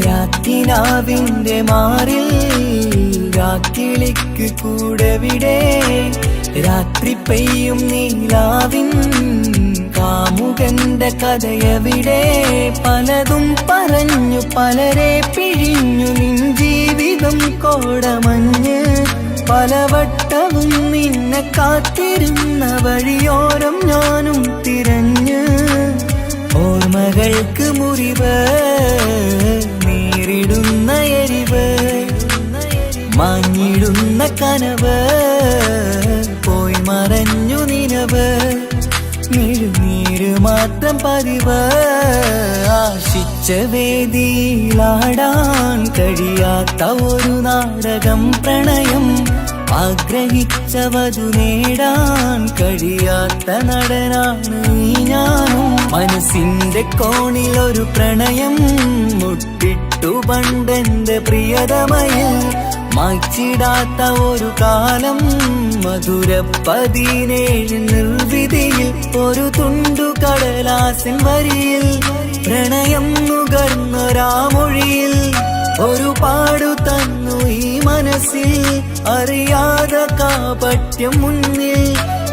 രാത്തിനാവിന്റെ മാറിൽ രാക്കിളിക്ക് കൂടെവിടെ. രാത്രി പെയ്യും നീലാവിൻ കാമുകന്റെ കഥയവിടെ. പലതും പറഞ്ഞു പലരെ പിഴിഞ്ഞു നിൻ ജീവിതം കോടമഞ്ഞ്. പലവട്ടവും നിന്നെ കാത്തിരുന്ന വഴിയോരം ഞാനും തിരഞ്ഞ്. ഓർമ്മകൾക്ക് മുറിവ് നേരിടുന്ന എരിവ്. മാഞ്ഞിടുന്ന കനവ് പോയി മറഞ്ഞു നിനവ്. നീര് മാത്രം പതിവ്. ആശിച്ച വേദിയിലാടാൻ കഴിയാത്ത ഒരു നാടകം പ്രണയം. ആഗ്രഹിച്ചവതു നേടാൻ കഴിയാത്ത നടനാണ് ഈ ഞാനും. മനസ്സിന്റെ കോണിലൊരു പ്രണയം മുട്ടിട്ടു പണ്ടെന്റെ പ്രിയതമയിൽ. മായ്ച്ചിടാത്ത ഒരു കാലം മധുര 17 നിർവിധിയിൽ. ഒരു തുണ്ടു കടലാസിൻ വരിയിൽ പ്രണയം നുകർന്നൊരാമൊഴിയിൽ. ഒരു പാടു തന്നു ഈ മനസ്സിൽ അറിയാതെ കാപട്യം മുന്നിൽ.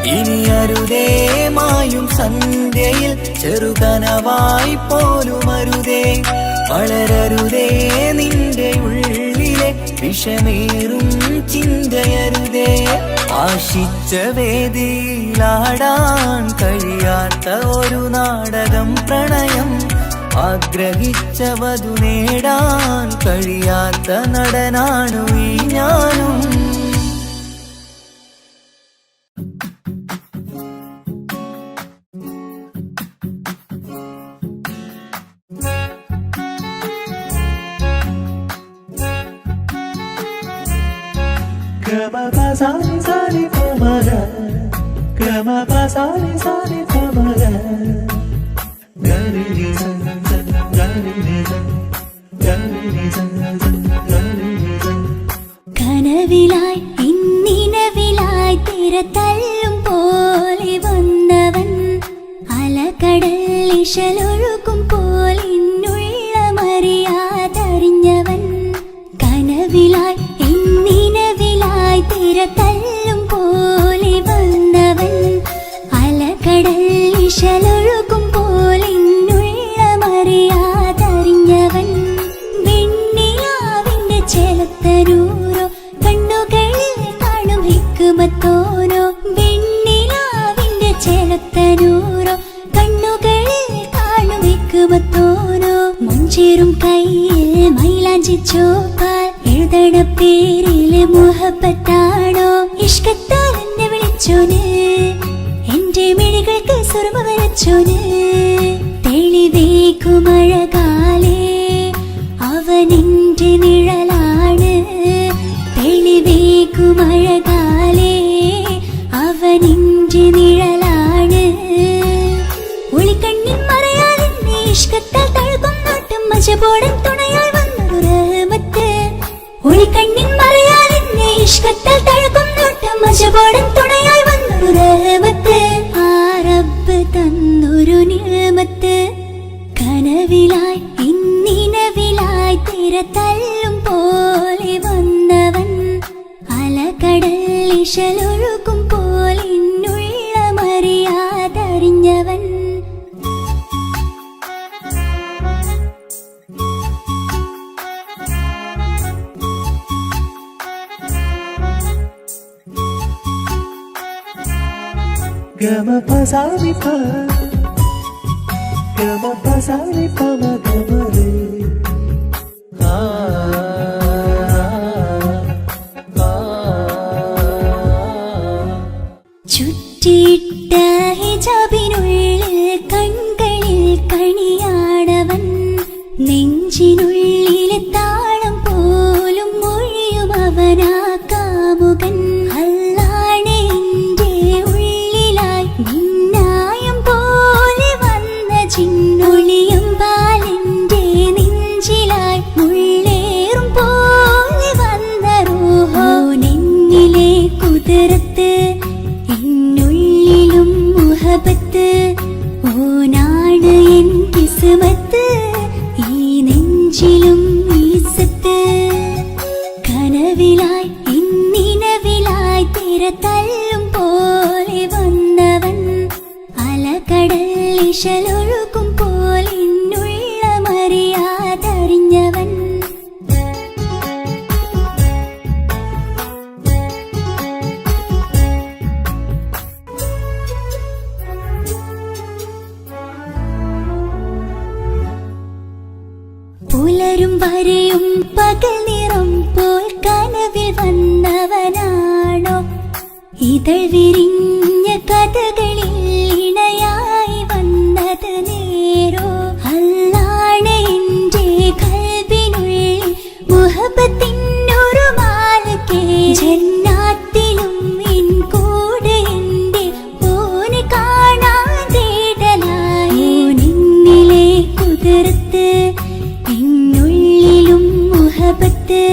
ഇനി അരുതേ മായും സന്ധ്യയിൽ ചെറുകനവായി പോലും അരുതേ. വളരരുതേ നിന്റെ ഉള്ളിലെ വിഷമേറും ചിന്തയരുതേ. ആശിച്ച വേദിയിലാടാൻ കഴിയാത്ത ഒരു നാടകം പ്രണയം. ആഗ്രഹിച്ചവതു നേടാൻ കഴിയാത്ത നടനാണു ഈ ഞാനും. കനവിലായി ഇന്നിനവിലായി തിരതല്ലും പോലെ വന്നവൻ. അലകടൽ ഇശലൊഴുകും പോലെ ഇന്നുള്ളമറിയാതറിഞ്ഞവൻ. കനവിലായി ഇന്നിനവിലായി തിരതല്ലും പോലെ വന്നവൻ. അലകടൽ ഇശലൊഴുകും പോലെ ഇന്നുള്ളമറിയാതറിഞ്ഞവൻ. വെണ്ണിലാവിന്റെ ചെലത്തരൂരോ കണ്ണുകളിൽ കാണും ഹിക്മത്തോരോ. വെണ്ണിലാവിന്റെ ചെലത്തരൂരോ കണ്ണുകളിൽ കാണും ഹിക്മത്തോരോ. മുഞ്ചേറും കയ്യിൽ മൈലാഞ്ചി ചോപ്പാൽ എഴുതണ പേരില് മുഹബത്താണോ. ഇഷ്കത്താൽ എന്നെ വിളിച്ചോന് എന്റെ മിഴികൾക്ക് സുർമ വരച്ചോന്. തെളിവേക്കുമഴകാലേ അവനെന്റെ നിഴലാണ്. തെളിവേക്കുമഴകാലേ അവനെന്റെ നിഴലാണ്. ഒളിക്കണ്ണിൻ മറയാലെന്നെ ഇഷ്കത്താൽ തഴുകും നോട്ടും മജബോടൻ തുണയായി വന്നൊരു റഹ്മത്ത്. ഒളിക്കണ്ണിൻ മറയാലെന്നെ ഇഷ്കത്താൽ തഴുകും നോട്ടും മജബോടൻ തുണയായി വന്നൊരു റഹ്മത്ത്. ആ റബ്ബ് തന്നൊരു നിഅമത്ത്. കനവിലായി ഇന്നിനവിലായി തിരതല്ലും പോലെ വന്നവൻ. അലകടൽ ഇശലൊഴുകും പോലെ ഇന്നുള്ളമറിയാതറിഞ്ഞവൻ. Gama pasani pa, gama pasani pa ma gama re. ചുറ്റിയിട്ട ഹിജാബിനുള്ളിൽ കൺകളിൽ കണിയാടവൻ. നെഞ്ചിനുള്ളിലെ താളം പോലും മൊഴിയും അവനാ കാമുകൻ. അല്ലാ ഇശലൊഴുകും പോലെന്നുള്ള മറിയാതറിഞ്ഞവൻ പുലരും വരെയും പകൽ നിറം പോൽ കനവിൽ വന്നവനാണോ ഇതൾ വിരിഞ്ഞ കഥകളിൽ ഇണയായി വന്നത് നേരോ അല്ലാണ് എന്റെ കൽബിനുള്ളിൽ മുഹബത്തിനൊരു മാലക്കേ ജന്നാത്തിലും എൻ കൂടെ എന്റെ ഓനെ കാണാൻ തേടലായി നിന്നിലെ കുതിർത്ത് എന്നുള്ളിലും മുഹബത്ത്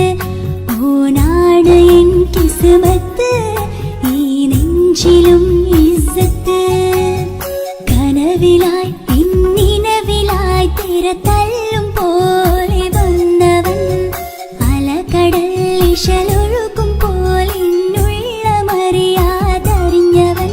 ഓനാണ് എൻ കിസ്മത്ത് ഈ നെഞ്ചിലും ഇസ്സത്ത് കനവിലായി പിന്നിനവിലായി തിരതല്ലും പോലെ വന്നവൻ അലകടൽ ഇശലൊഴുകും പോലെന്നുള്ള മറിയാതറിഞ്ഞവൻ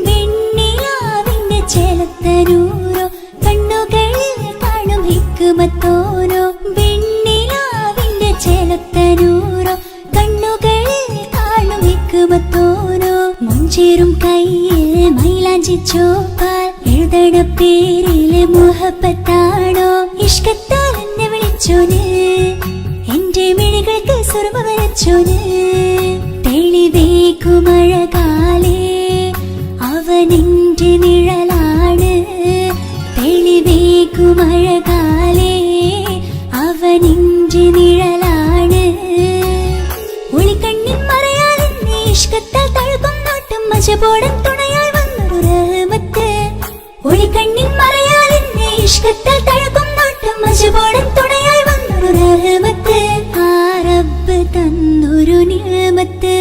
വെണ്ണിലാവിന്റെ ചെലത്തനൂരോ കണ്ണുകളിൽ കാണും ഹിക്മത്തോരോ വെണ്ണിലാവിന്റെ ചെലത്തനൂരോ കണ്ണുകളിൽ കാണും ഹിക്മത്തോരോ മുഞ്ചേറും കയ്യിൽ മൈലാഞ്ചി ചോപ്പാൽ എഴുതണ പേരിലെ മുഹബത്താണോ ഇഷ്കത്താൽ എന്നെ വിളിച്ചോന് എന്റെ മിഴികൾക്ക് സുർമ വരച്ചോന് തെളിവേക്കുമഴകാലേ അവനെന്റെ നിഴലാണ് തെളിവേക്കുമഴകാലേ അവനെന്റെ നിഴലാണ് ഒളിക്കണ്ണിൻ മറയാൽ എന്നെ ഇഷ്കത്താൽ തഴുകും നോട്ടും മജബോടൻ തുണയായി വന്നൊരു റഹ്മത്ത് ഒളിക്കണ്ണിൻ മറയാൽ എന്നെ ഇഷ്കത്താൽ തഴുകും നോട്ടും മജബോടൻ തുണയായി വന്നൊരു റഹ്മത്ത് ആ റബ്ബ് തന്നൊരു നിഅമത്ത്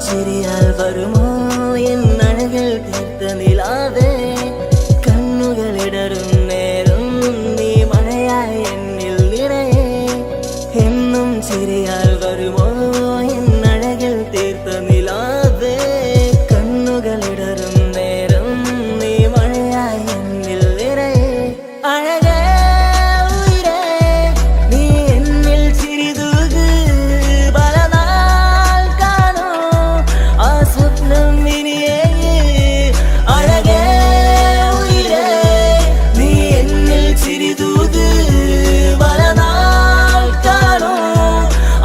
ചിരിയാൽ വരുമോ എന്നഴകൾ തീർത്ത നിലാവേ കണ്ണുകളിടറും നേരം നീ മഴയായി എന്നിൽ നിറയെ എന്നും ചിരിയാൽ വരുമോ എന്നഴകൾ തീർത്ത നിലാവേ കണ്ണുകളിടറും നേരം നീ മഴയായി എന്നിൽ നിറയെ അഴകേ ഉയിരേ നീ എന്നിൽ ചിരിതൂക് പലനാൾ കാണോ ആ സ്വപ്നം ഇനിയേ അഴകേ ഉയിരേ നീ എന്നിൽ ചിരിതൂക് പലനാൾ കാണോ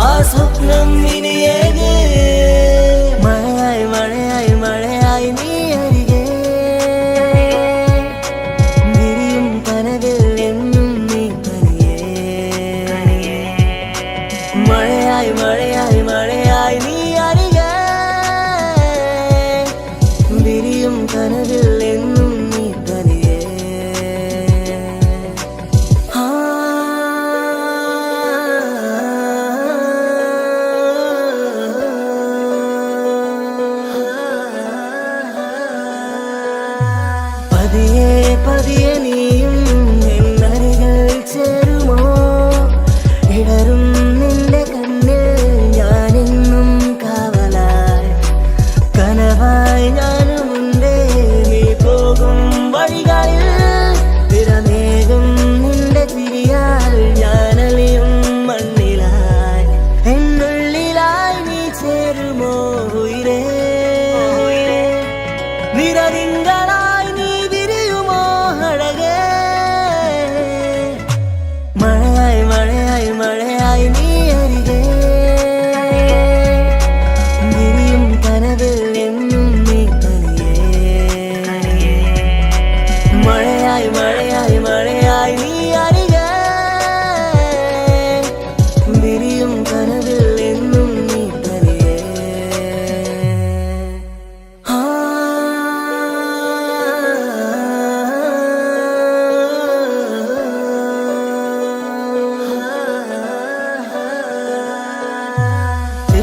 ആ സ്വപ്നം ഇനിയേ മഴയായി മഴയായി മഴയായി നീ അരികെ വിരിയും കനവിൽ എന്നും നീ തനിയേ മഴയായി മഴയായി മഴയായി നീ അരികെ വിരിയും കനവിൽ എന്നും നീ തനിയേ പതിയെ പതിയെ നീയും എന്നരികൾ ചേരുമോ ഇടറും നിന്റെ കണ്ണിൽ ഞാനെന്നും കാവലായി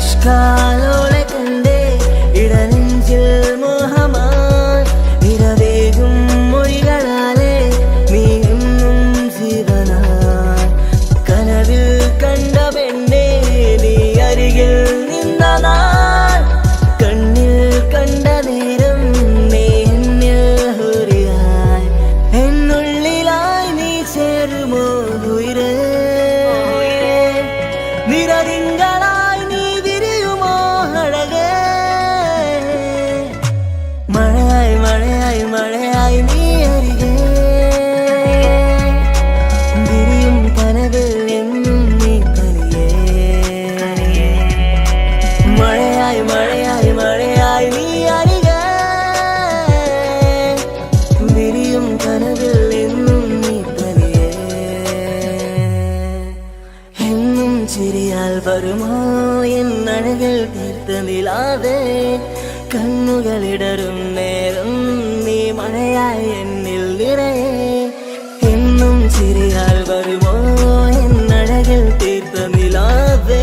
ഇഷ്കാലോളെ കണ്ടേ ഇടനെഞ്ചിൽ മോഹമായി നിറവേകും മൊഴികളാലേ നീ എന്നും ജീവനായി കനവിൽ കണ്ട പെണ്ണേ നീ അരികിൽ നിന്ന നാൾ കണ്ണിൽ കണ്ട നേരം നീ എന്നിൽ ഹുരിയായി എന്നുള്ളിലായി നീ ചേരുമോ ഉയരേ നിറതിങ്കളായി നീ വിരിയുമോ അഴകേ മഴയായി മഴയായി മഴയായി നീ അരികെ വിരിയും കനവിൽ എന്നും നീ തനിയേ മഴയായി മഴയായി മഴയായി നീ അരികെ വിരിയും കനവിൽ എന്നും നീ തനിയേ എന്നും ചിരിയാൽ വരുമോ എന്നഴകൾ തീർത്ത നിലാവേ കണ്ണുകളിടറും നേരം നീ മഴയായി എന്നിൽ നിറയെ എന്നും ചിരിയാൽ വരുമോ എന്നഴകൾ തീർത്ത നിലാവേ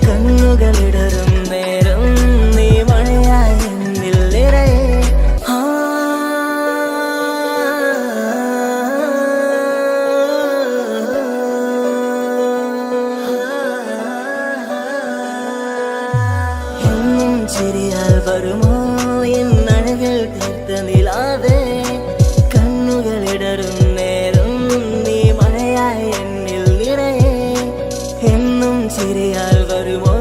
കണ്ണുകളിടറും നേരം നീ മഴയായി എന്നിൽ നിറയെ എന്നും ചിരിയാൽ വരുമോ എന്നഴകൾ തീർത്ത നിലാവേ കണ്ണുകളിടറും നേരം നീ മഴയായി എന്നിൽ നിറയെ എന്നും ചിരിയാൽ വരുമോ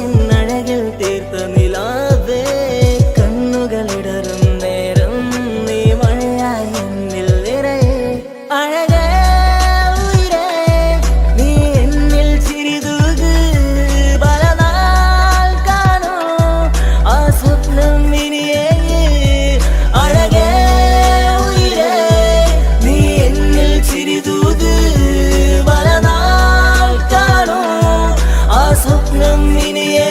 എന്നഴകൾ തീർത്ത നിലാവേ കണ്ണുകളിടറും നേരം നീ മഴയായി എന്നിൽ നിറയെ അഴകേ ഉയിരേ നീ എന്നിൽ ചിരിതൂക് പലനാൾ കാണൂ ആ സ്വപ്നം ഇനിയേ അഴകേ ഉയിരേ നീ എന്നിൽ ചിരിതൂക് പലനാൾ കാണൂ ആ സ്വപ്നം ഇനിയേ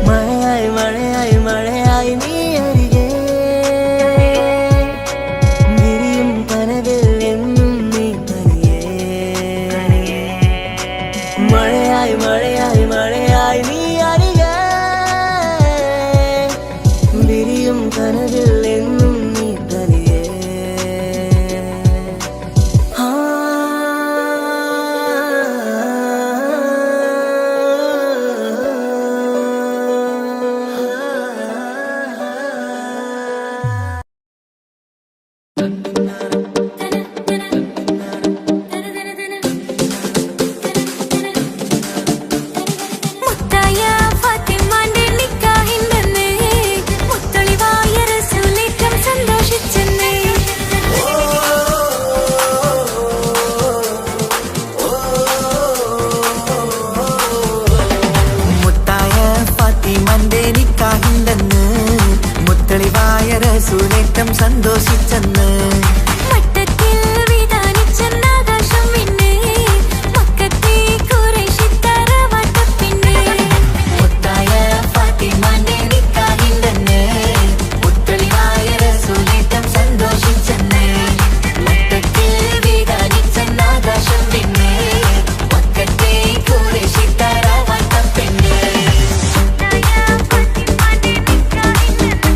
മഴയായി മഴയായി മഴയായി നീ അരികെ വിരിയും കനവിൽ എന്നും നീ തനിയേ മഴയായി മഴയായി മഴയായി നീ അരികെ വിരിയും കനവിൽ എന്നും നീ തനിയേ മുത്തായ ഫാത്തിമാന്റെ നിക്കാഹിന്റന്ന് മുത്തളിവായ റസൂലേറ്റം സന്തോഷിച്ചെന്ന് മുത്തായ ഫാത്തിമന്റെ നിക്കാഹിന്റന്ന് മുത്തളിവായ റസൂലേറ്റം സന്തോഷിച്ചെന്ന് മട്ടത്തിൽ വിധാനിച്ചെന്നാകാശം വിണ്ണ് മക്കത്തെ ഖുറൈശിത്തറ വട്ടപ്പിന്ന് മുത്തായ ഫാത്തിമന്റെ നിക്കാഹിന്റന്ന് മുത്തളിവായ റസൂലേറ്റം സന്തോഷിച്ചെന്ന് മട്ടത്തിൽ വിധാനിച്ചെന്നാകാശം പിന്നെ മക്കത്തെ ഖുറൈശിത്തറ വട്ടപ്പിന്ന് മുത്തായ ഫാത്തിമാന്റെ നിക്കാഹിന്റന്ന്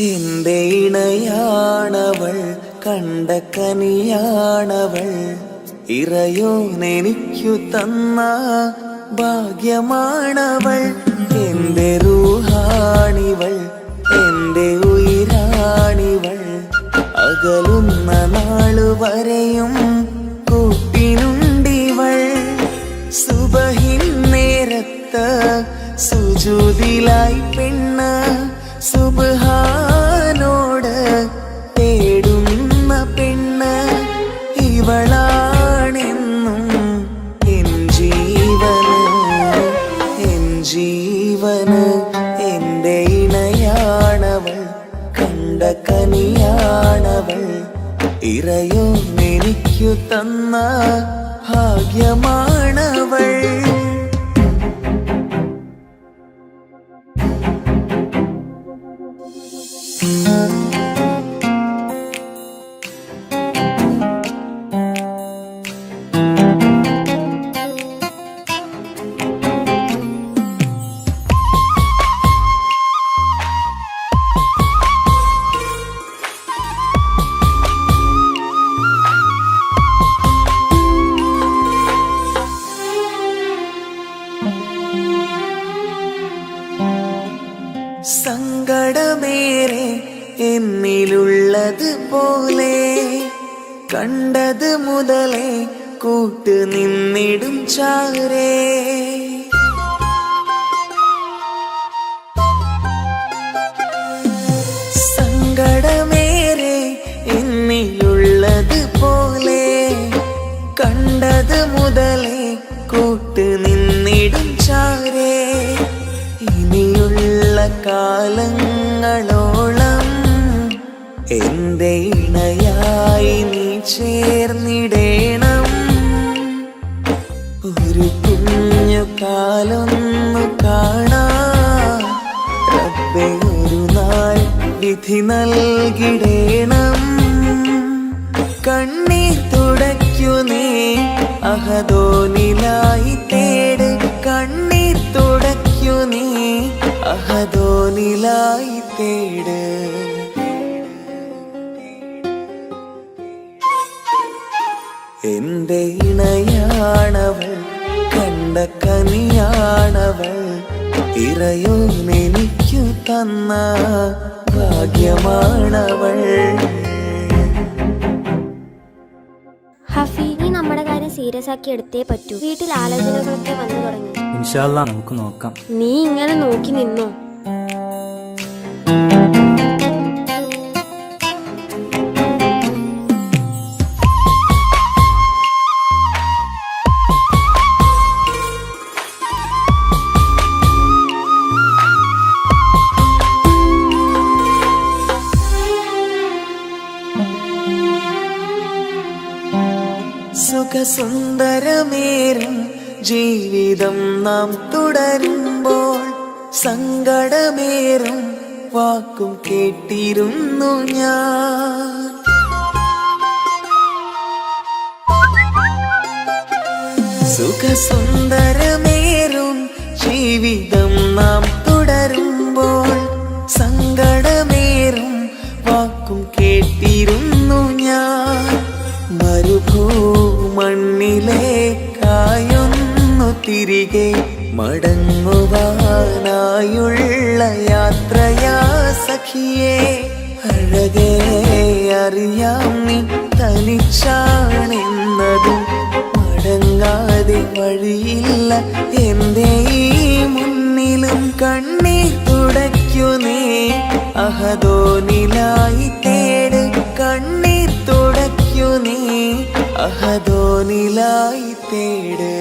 എന്റെ ഇണയാണവൾ, കണ്ട കനിയാണവൾ, ഇറയോനെനിക്കു തന്ന ഭാഗ്യമാണവൾ. എന്റെ റൂഹാണിവൾ, എന്റെ ഉയിരാണിവൾ, അകലുന്ന നാളു വരെയും കൂട്ടിനുണ്ടിവൾ. സുബഹിൻ നേരത്ത് സുജൂദിലായി പെണ്ണ് സുബ്ഹാനോട് തേടുന്ന പെണ്ണ്. ഇവളാണെന്നും എൻ ജീവന്, എൻ ജീവന്. എന്റെ ഇണയാണവൾ, കണ്ട കനിയാണവൾ, ഇറയോനെനിക്കു തന്ന ഭാഗ്യമാണവൾ. സങ്കടമേറെ എന്നിലുള്ളത് പോലെ കണ്ടത് മുതലേ കൂട്ട് നിന്നിടും ചാരേ. സങ്കടമേറെ എന്നിലുള്ളത് പോലെ കണ്ടത് മുതലേ കൂട്ട് നിന്നിടും ചാരേ. ഇനിയുള്ള കാലങ്ങളോളം എന്റെ ഇണയായി നീ ചേർന്നിടേണം. ഒരു കുഞ്ഞു കാലൊന്നു കാണാൻ റബ്ബേ ഒരു നാൾ വിധി നൽകിടേണം. കണ്ണീർ തുടയ്ക്കു നീ അഹദോനിലായി തേട്, കണ്ണീർ തുടയ്ക്കു നീ അഹദോനിലായി തേട്. എന്റെ ഇണയാണവൾ, കണ്ട കനിയാണവൾ, ഇറയോനെനിക്കു തന്ന ഭാഗ്യമാണവൾ. ഹഫി, നീ നമ്മുടെ കാര്യം സീരിയസ് ആക്കി എടുത്തേ പറ്റൂ. വീട്ടിൽ ആലോചനകളൊക്കെ വന്നു തുടങ്ങി. ഇൻഷാ അല്ലാഹ് നമുക്ക് നോക്കാം. നീ ഇങ്ങനെ നോക്കി നിന്നോ? സുഖസുന്ദരമേറും ജീവിതം നാം തുടരുമ്പോൾ സങ്കടമേറും വാക്കും കേട്ടിരുന്നു ഞാൻ. സുഖസുന്ദരമേറും ജീവിതം നാം തുടരുമ്പോൾ സങ്കടമേറും വാക്കും കേട്ടിരുന്നു ഞാൻ. മരുഭൂമണ്ണിലേക്കായൊന്നു തിരികെ മടങ്ങുവാനായുള്ള യാത്രയാ സഖിയേ. അഴകേ അറിയാം നീ തനിച്ചാണെന്നതും മടങ്ങാതെ വഴിയില്ല എന്റെ ഈ മുന്നിലും. കണ്ണീർ തുടയ്ക്കു നീ അഹദോനിലായി തേട്, കണ്ണീർ തുടയ്ക്കു നീ അഹദോനിലായി തേട്.